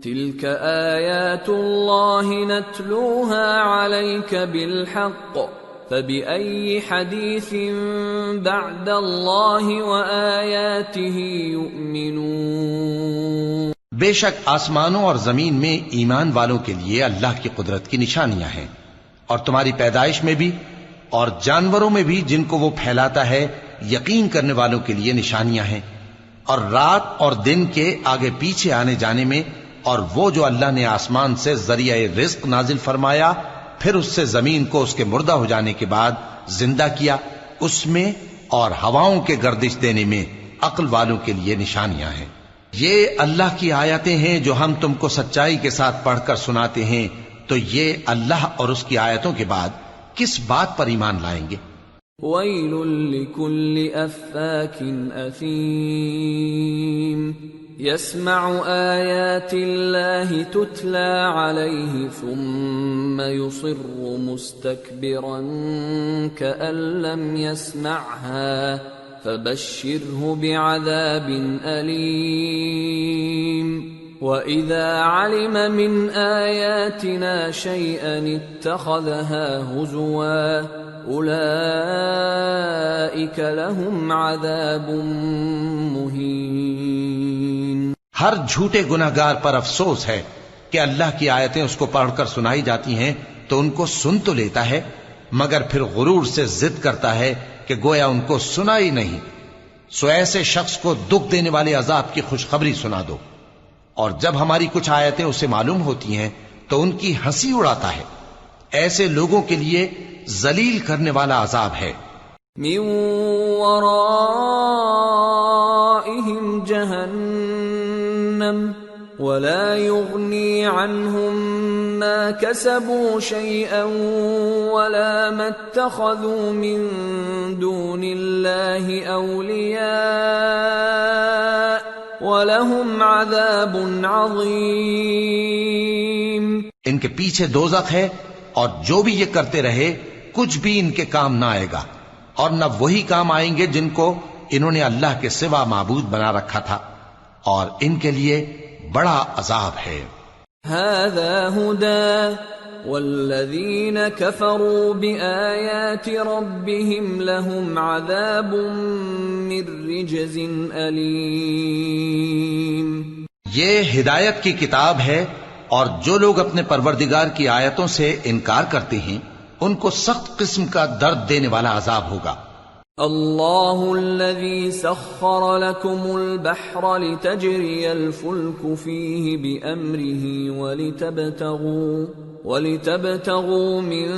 تلك آيات الله نتلوها عليك بالحق فبأي حديث بعد الله وآياته يؤمنون؟ بے شک آسمانوں اور زمین میں ایمان والوں کے لیے اللہ کی قدرت کی نشانیاں ہیں، اور تمہاری پیدائش میں بھی اور جانوروں میں بھی جن کو وہ پھیلاتا ہے یقین کرنے والوں کے لیے نشانیاں ہیں، اور رات اور دن کے آگے پیچھے آنے جانے میں، اور وہ جو اللہ نے آسمان سے ذریعہ رزق نازل فرمایا پھر اس سے زمین کو اس کے مردہ ہو جانے کے بعد زندہ کیا، اس میں اور ہواؤں کے گردش دینے میں عقل والوں کے لیے نشانیاں ہیں۔ یہ اللہ کی آیتیں ہیں جو ہم تم کو سچائی کے ساتھ پڑھ کر سناتے ہیں، تو یہ اللہ اور اس کی آیتوں کے بعد کس بات پر ایمان لائیں گے؟ وَيْلٌ لِكُلِّ أَفَّاكٍ أَثِيمٍ يَسْمَعُ آيَاتِ اللَّهِ تُتْلَى عَلَيْهِ ثُمَّ يُصِرُّ مُسْتَكْبِرًا كَأَن لَّمْ يَسْمَعْهَا فَبَشِّرْهُ بِعَذَابٍ أَلِيمٍ وَإِذَا عَلِمَ مِنْ آيَاتِنَا شَيْئًا اتَّخَذَهَا هُزُوًا أُولَئِكَ لَهُمْ عَذَابٌ مُهِينٌ۔ ہر جھوٹے گناہگار پر افسوس ہے کہ اللہ کی آیتیں اس کو پڑھ کر سنائی جاتی ہیں تو ان کو سن تو لیتا ہے مگر پھر غرور سے ضد کرتا ہے کہ گویا ان کو سنا ہی نہیں، سو ایسے شخص کو دکھ دینے والے عذاب کی خوشخبری سنا دو، اور جب ہماری کچھ آیتیں اسے معلوم ہوتی ہیں تو ان کی ہنسی اڑاتا ہے، ایسے لوگوں کے لیے ذلیل کرنے والا عذاب ہے۔ من ورائهم جہنم ولا يغني عنهم ما كسبوا شيئا ولا ما اتخذوا من دون الله أولياء وَلَهُمْ عَذَابٌ عَظِيمٌ۔ ان کے پیچھے دوزخ ہے، اور جو بھی یہ کرتے رہے کچھ بھی ان کے کام نہ آئے گا، اور نہ وہی کام آئیں گے جن کو انہوں نے اللہ کے سوا معبود بنا رکھا تھا، اور ان کے لیے بڑا عذاب ہے۔ هَذَا هُدًى وَالَّذِينَ كَفَرُوا بِآيَاتِ رَبِّهِمْ لَهُمْ عَذَابٌ مِّن رِّجْزٍ أَلِيمٌ۔ یہ ہدایت کی کتاب ہے، اور جو لوگ اپنے پروردگار کی آیتوں سے انکار کرتے ہیں ان کو سخت قسم کا درد دینے والا عذاب ہوگا۔ اللہ الذی سخر لکم البحر لتجری الفلک فیہ بأمرہ ولتبتغوا من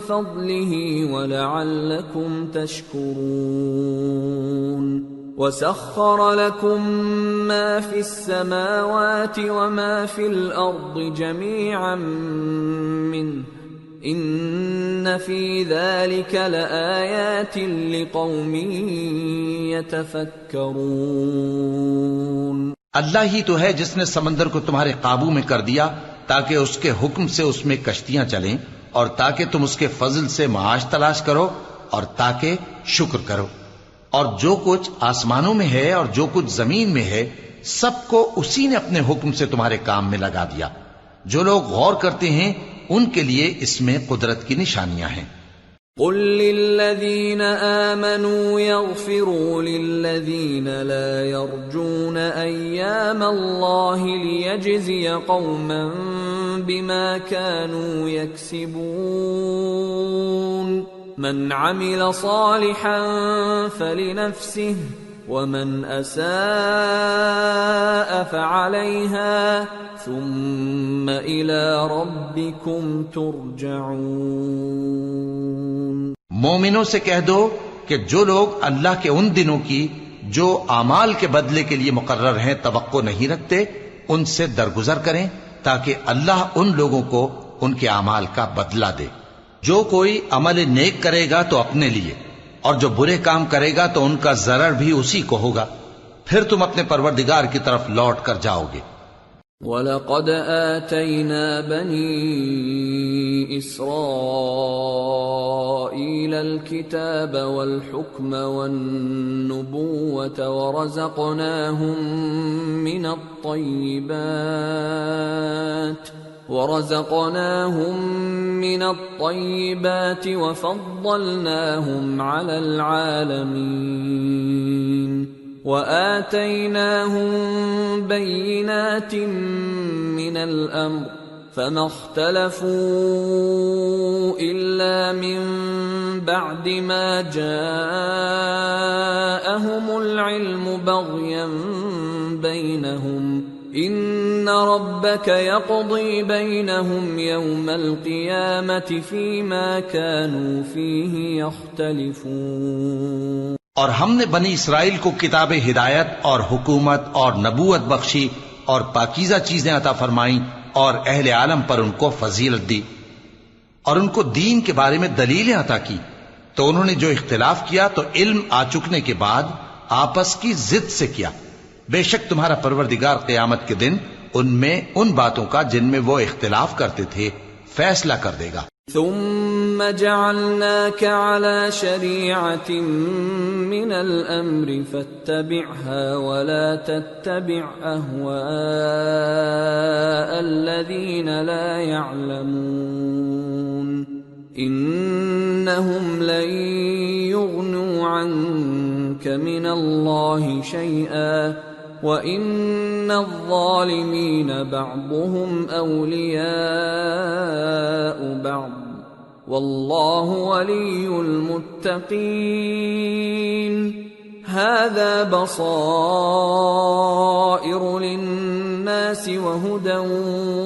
فضلہ ولعلکم تشکرون، وسخر لكم ما في السماوات وما في الأرض جميعا منه إن في ذلك لآيات لقوم يتفكرون۔ اللہ ہی تو ہے جس نے سمندر کو تمہارے قابو میں کر دیا تاکہ اس کے حکم سے اس میں کشتیاں چلیں، اور تاکہ تم اس کے فضل سے معاش تلاش کرو، اور تاکہ شکر کرو۔ اور جو کچھ آسمانوں میں ہے اور جو کچھ زمین میں ہے سب کو اسی نے اپنے حکم سے تمہارے کام میں لگا دیا۔ جو لوگ غور کرتے ہیں ان کے لیے اس میں قدرت کی نشانیاں ہیں۔ قل للذین آمنوا یغفروا للذین لا یرجون ایام اللہ لیجزی قوما بما كانوا یکسبون، من عمل صالحا فلنفسه ومن اساء فعليها ثم الى ربكم ترجعون۔ مومنوں سے کہہ دو کہ جو لوگ اللہ کے ان دنوں کی جو اعمال کے بدلے کے لیے مقرر ہیں توقع نہیں رکھتے ان سے درگزر کریں تاکہ اللہ ان لوگوں کو ان کے اعمال کا بدلہ دے۔ جو کوئی عمل نیک کرے گا تو اپنے لیے، اور جو برے کام کرے گا تو ان کا ضرر بھی اسی کو ہوگا، پھر تم اپنے پروردگار کی طرف لوٹ کر جاؤ گے۔ وَلَقَدْ آتَيْنَا بَنِي إِسْرَائِيلَ الْكِتَابَ وَالْحُكْمَ وَالنُّبُوَّةَ وَرَزَقْنَاهُمْ مِنَ الطَّيِّبَاتِ ورزقناهم من الطيبات وفضلناهم على العالمين وآتيناهم بينات من الأمر فما اختلفوا إلا من بعد ما جاءهم العلم بغيا بينهم إن ربك يقضي بينهم يوم القيامة فيما كانوا فيه يختلفون۔ اور ہم نے بنی اسرائیل کو کتاب ہدایت اور حکومت اور نبوت بخشی اور پاکیزہ چیزیں عطا فرمائیں اور اہل عالم پر ان کو فضیلت دی اور ان کو دین کے بارے میں دلیلیں عطا کی، تو انہوں نے جو اختلاف کیا تو علم آ چکنے کے بعد آپس کی ضد سے کیا۔ بے شک تمہارا پروردگار قیامت کے دن ان میں ان باتوں کا جن میں وہ اختلاف کرتے تھے فیصلہ کر دے گا۔ ثم جعلناك على شريعة من الأمر فاتبعها ولا تتبع أهواء الذين لا يعلمون إنهم لن يغنوا عنك من الله شيئا وَإِنَّ الظَّالِمِينَ بَعْضُهُمْ أَوْلِيَاءُ بَعْضٍ وَاللَّهُ وَلِيُّ الْمُتَّقِينَ هَذَا بَصَائِرُ لِلنَّاسِ وَهُدًى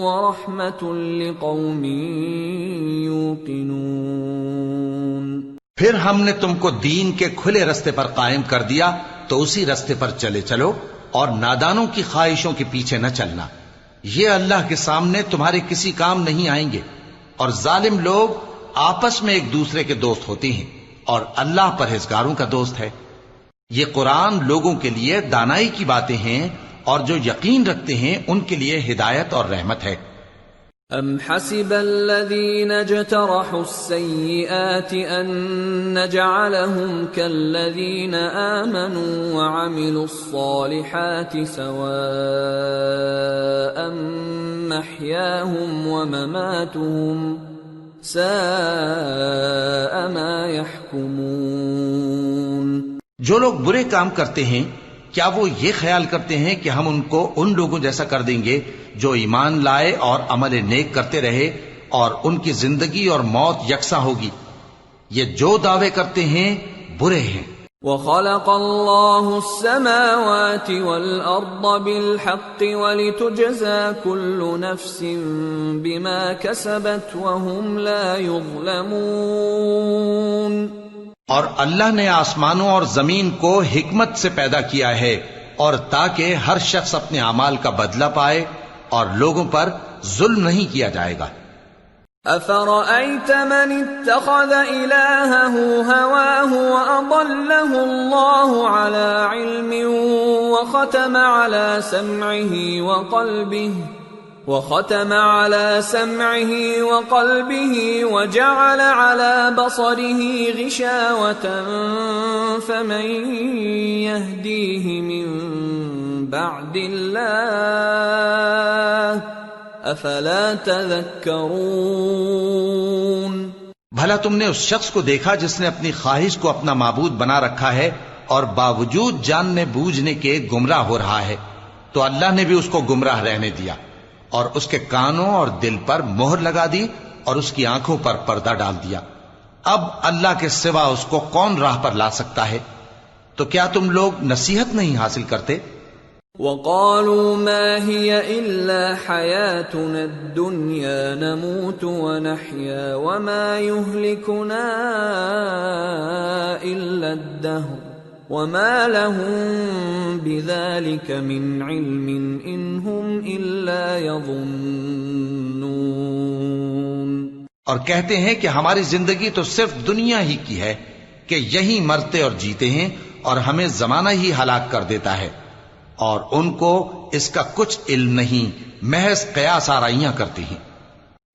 وَرَحْمَةٌ لِقَوْمٍ يُوقِنُونَ۔ پھر ہم نے تم کو دین کے کھلے رستے پر قائم کر دیا تو اسی رستے پر چلے چلو اور نادانوں کی خواہشوں کے پیچھے نہ چلنا، یہ اللہ کے سامنے تمہارے کسی کام نہیں آئیں گے، اور ظالم لوگ آپس میں ایک دوسرے کے دوست ہوتے ہیں اور اللہ پرہیزگاروں کا دوست ہے۔ یہ قرآن لوگوں کے لیے دانائی کی باتیں ہیں اور جو یقین رکھتے ہیں ان کے لیے ہدایت اور رحمت ہے۔ أَمْ حَسِبَ الَّذِينَ اجْتَرَحُوا السَّيِّئَاتِ أَن نَّجْعَلَهُمْ كَالَّذِينَ آمَنُوا وَعَمِلُوا الصَّالِحَاتِ سَوَاءً مَّحْيَاهُمْ وَمَمَاتُهُمْ سَاءَ مَا يَحْكُمُونَ۔ جو لوگ برے کام کرتے ہیں کیا وہ یہ خیال کرتے ہیں کہ ہم ان کو ان لوگوں جیسا کر دیں گے جو ایمان لائے اور عمل نیک کرتے رہے اور ان کی زندگی اور موت یکساں ہوگی؟ یہ جو دعوے کرتے ہیں برے ہیں۔ وَخَلَقَ اللَّهُ السَّمَاوَاتِ وَالْأَرْضَ بِالْحَقِّ وَلِتُجْزَى كُلُّ نَفْسٍ بِمَا كَسَبَتْ وَهُمْ لَا يُظْلَمُونَ۔ اور اللہ نے آسمانوں اور زمین کو حکمت سے پیدا کیا ہے اور تاکہ ہر شخص اپنے اعمال کا بدلہ پائے اور لوگوں پر ظلم نہیں کیا جائے گا۔ أَفَرَأَيْتَ مَنِ اتَّخَذَ إِلَٰهَهُ هَوَاهُ وَأَضَلَّهُ اللَّهُ عَلَىٰ عِلْمٍ وَخَتَمَ عَلَىٰ سَمْعِهِ وَقَلْبِهِ وَجَعَلَ عَلَىٰ بَصَرِهِ غِشَاوَةً فَمَن يَهْدِيهِ مِن بَعْدِ اللَّهِ أَفَلَا تَذَكَّرُونَ۔ بھلا تم نے اس شخص کو دیکھا جس نے اپنی خواہش کو اپنا معبود بنا رکھا ہے اور باوجود جاننے بوجھنے کے گمراہ ہو رہا ہے، تو اللہ نے بھی اس کو گمراہ رہنے دیا اور اس کے کانوں اور دل پر مہر لگا دی اور اس کی آنکھوں پر پردہ ڈال دیا۔ اب اللہ کے سوا اس کو کون راہ پر لا سکتا ہے؟ تو کیا تم لوگ نصیحت نہیں حاصل کرتے؟ وَقَالُوا مَا هِيَ إِلَّا حَيَاتُنَا الدُّنْيَا نَمُوتُ وَنَحْيَا وَمَا يُهْلِكُنَا إِلَّا الدَّهْرُ وَمَا لَهُم بِذَلِكَ مِنْ عِلْمٍ إِنْ هُمْ إِلَّا يَظُنُّونَ۔ اور کہتے ہیں کہ ہماری زندگی تو صرف دنیا ہی کی ہے کہ یہی مرتے اور جیتے ہیں اور ہمیں زمانہ ہی ہلاک کر دیتا ہے، اور ان کو اس کا کچھ علم نہیں، محض قیاس آرائیاں کرتے ہیں۔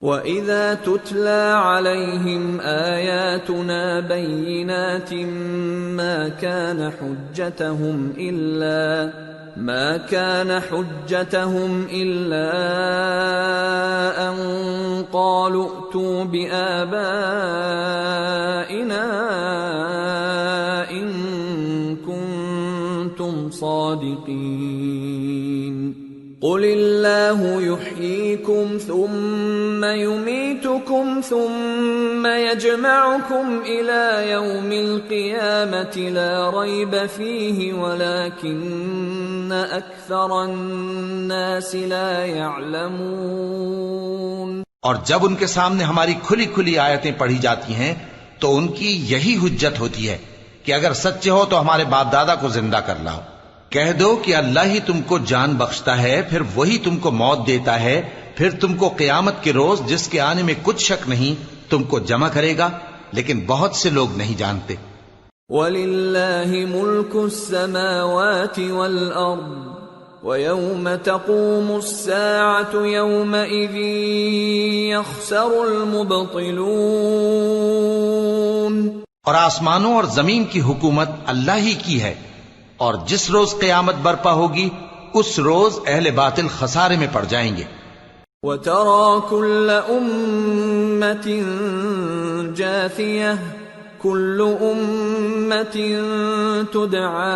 وَإِذَا تُتْلَى عَلَيْهِمْ آيَاتُنَا بَيِّنَاتٍ مَا كَانَ حُجَّتَهُمْ ما كان حجتهم إلا أن قالوا ائتوا بآبائنا إن كنتم صادقين قل الله يحييكم ثم يميتكم ثم يجمعكم إلى يوم القيامة لا ريب فيه ولكن أكثر الناس لا يعلمون۔ اور جب ان کے سامنے ہماری کھلی کھلی آیتیں پڑھی جاتی ہیں تو ان کی یہی حجت ہوتی ہے کہ اگر سچے ہو تو ہمارے باپ دادا کو زندہ کر لاؤ۔ کہہ دو کہ اللہ ہی تم کو جان بخشتا ہے، پھر وہی تم کو موت دیتا ہے، پھر تم کو قیامت کے روز جس کے آنے میں کچھ شک نہیں تم کو جمع کرے گا، لیکن بہت سے لوگ نہیں جانتے۔ وَلِلَّهِ مُلْكُ السَّمَاوَاتِ وَالْأَرْضِ وَيَوْمَ تَقُومُ السَّاعَةُ يَوْمَئِذٍ يَخْسَرُ الْمُبْطِلُونَ۔ اور آسمانوں اور زمین کی حکومت اللہ ہی کی ہے، اور جس روز قیامت برپا ہوگی اس روز اہل باطل خسارے میں پڑ جائیں گے۔ وَتَرَى كُلَّ أُمَّةٍ جَاثِيَةً كُلُّ أُمَّةٍ تُدْعَى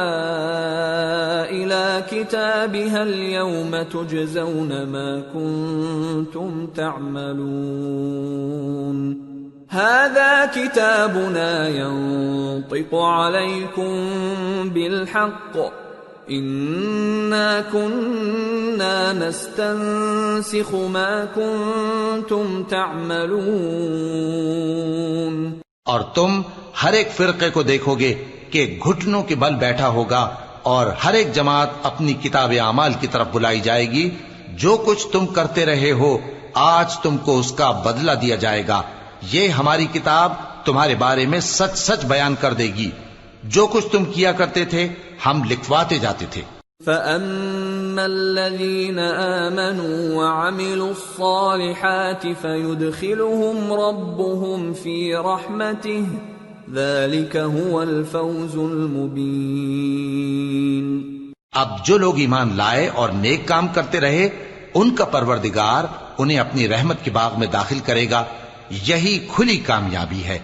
إِلَى كِتَابِهَا الْيَوْمَ تُجْزَوْنَ مَا كُنتُمْ تَعْمَلُونَ هذا كتابنا ينطق عليكم بالحق إنا كنا نستنسخ ما كنتم تعملون۔ اور تم ہر ایک فرقے کو دیکھو گے کہ گھٹنوں کے بل بیٹھا ہوگا، اور ہر ایک جماعت اپنی کتاب اعمال کی طرف بلائی جائے گی۔ جو کچھ تم کرتے رہے ہو آج تم کو اس کا بدلہ دیا جائے گا۔ یہ ہماری کتاب تمہارے بارے میں سچ سچ بیان کر دے گی۔ جو کچھ تم کیا کرتے تھے ہم لکھواتے جاتے تھے۔ فَأَمَّا الَّذِينَ آمَنُوا وَعَمِلُوا الصَّالِحَاتِ فَيُدْخِلُهُمْ رَبُّهُمْ فِي رَحْمَتِهِ ذَلِكَ هُوَ الْفَوْزُ الْمُبِينُ۔ اب جو لوگ ایمان لائے اور نیک کام کرتے رہے ان کا پروردگار انہیں اپنی رحمت کے باغ میں داخل کرے گا، یہی کھلی کامیابی ہے۔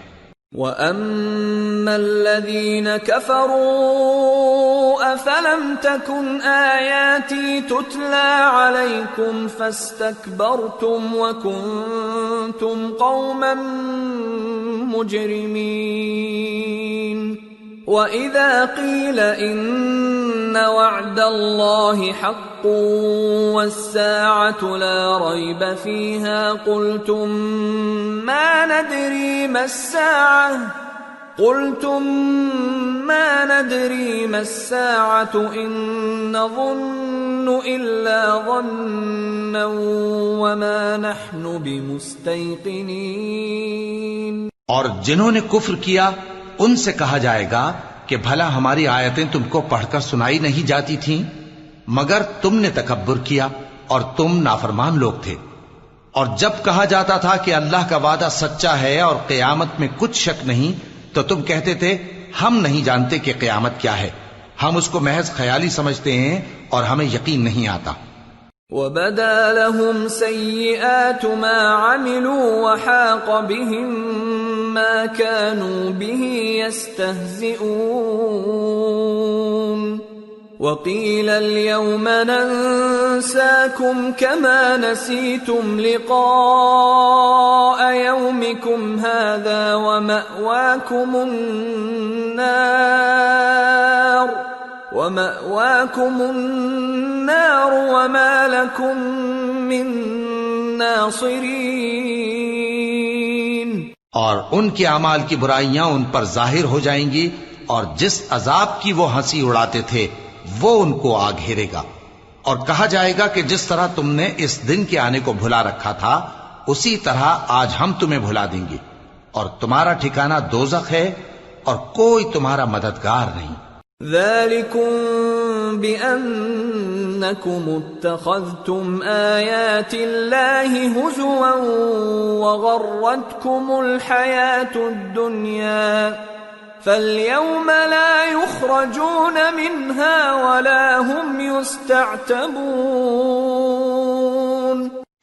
وَأَمَّا الَّذِينَ كَفَرُوا أَفَلَمْ تَكُنْ آيَاتِي تُتْلَى عَلَيْكُمْ فَاسْتَكْبَرْتُمْ وَكُنْتُمْ قَوْمًا مُجْرِمِينَ وَإِذَا قِيلَ إِنَّ وَعْدَ اللَّهِ حَقٌّ وَالسَّاعَةُ لَا رَيْبَ فِيهَا قُلْتُمْ مَا نَدْرِي مَا السَّاعَةُ إِن نَّظُنُّ إِلَّا ظَنًّا وَمَا نَحْنُ بِمُسْتَيْقِنِينَ۔ اور جنہوں نے کفر کیا ان سے کہا جائے گا کہ بھلا ہماری آیتیں تم کو پڑھ کر سنائی نہیں جاتی تھیں؟ مگر تم نے تکبر کیا اور تم نافرمان لوگ تھے۔ اور جب کہا جاتا تھا کہ اللہ کا وعدہ سچا ہے اور قیامت میں کچھ شک نہیں تو تم کہتے تھے ہم نہیں جانتے کہ قیامت کیا ہے، ہم اس کو محض خیالی سمجھتے ہیں اور ہمیں یقین نہیں آتا۔ وَبَدَا لَهُمْ سَيِّئَاتُ مَا عَمِلُوا وَحَاقَ بِهِمْ مَا كَانُوا بِهِ يَسْتَهْزِئُونَ وَقِيلَ الْيَوْمَ نَنْسَاكُمْ كَمَا نَسِيتُمْ لِقَاءَ يَوْمِكُمْ هَذَا وَمَأْوَاكُمُ النَّارُ وَمَا لَكُمْ مِنْ نَاصِرِينَ۔ اور ان کے اعمال کی برائیاں ان پر ظاہر ہو جائیں گی، اور جس عذاب کی وہ ہنسی اڑاتے تھے وہ ان کو آ گھیرے گا۔ اور کہا جائے گا کہ جس طرح تم نے اس دن کے آنے کو بھلا رکھا تھا اسی طرح آج ہم تمہیں بھلا دیں گے، اور تمہارا ٹھکانہ دوزخ ہے اور کوئی تمہارا مددگار نہیں۔ ذَلِكُمْ بِأَنَّكُمُ اتَّخَذْتُمْ آيَاتِ اللَّهِ هُزُوًا وَغَرَّتْكُمُ الْحَيَاةُ الدُّنْيَا فَالْيَوْمَ لَا يُخْرَجُونَ مِنْهَا وَلَا هُمْ يُسْتَعْتَبُونَ۔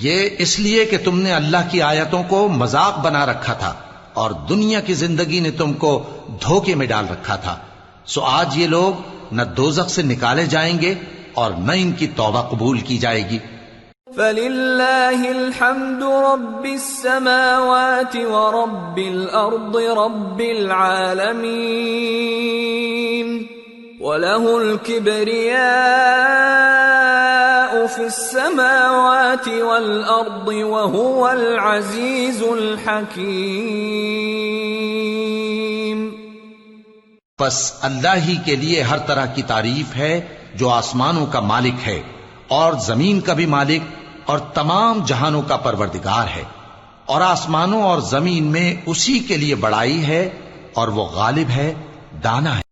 یہ اس لیے کہ تم نے اللہ کی آیتوں کو مذاق بنا رکھا تھا اور دنیا کی زندگی نے تم کو دھوکے میں ڈال رکھا تھا، سو آج یہ لوگ نہ دوزخ سے نکالے جائیں گے اور نہ ان کی توبہ قبول کی جائے گی۔ فَلِلَّهِ الْحَمْدُ رَبِّ السَّمَاوَاتِ وَرَبِّ الْأَرْضِ رَبِّ الْعَالَمِينَ وَلَهُ الْكِبْرِيَاءُ فِي السَّمَاوَاتِ وَالْأَرْضِ وَهُوَ الْعَزِيزُ الْحَكِيمُ۔ بس اللہ ہی کے لیے ہر طرح کی تعریف ہے جو آسمانوں کا مالک ہے اور زمین کا بھی مالک اور تمام جہانوں کا پروردگار ہے، اور آسمانوں اور زمین میں اسی کے لیے بڑائی ہے اور وہ غالب ہے، دانا ہے۔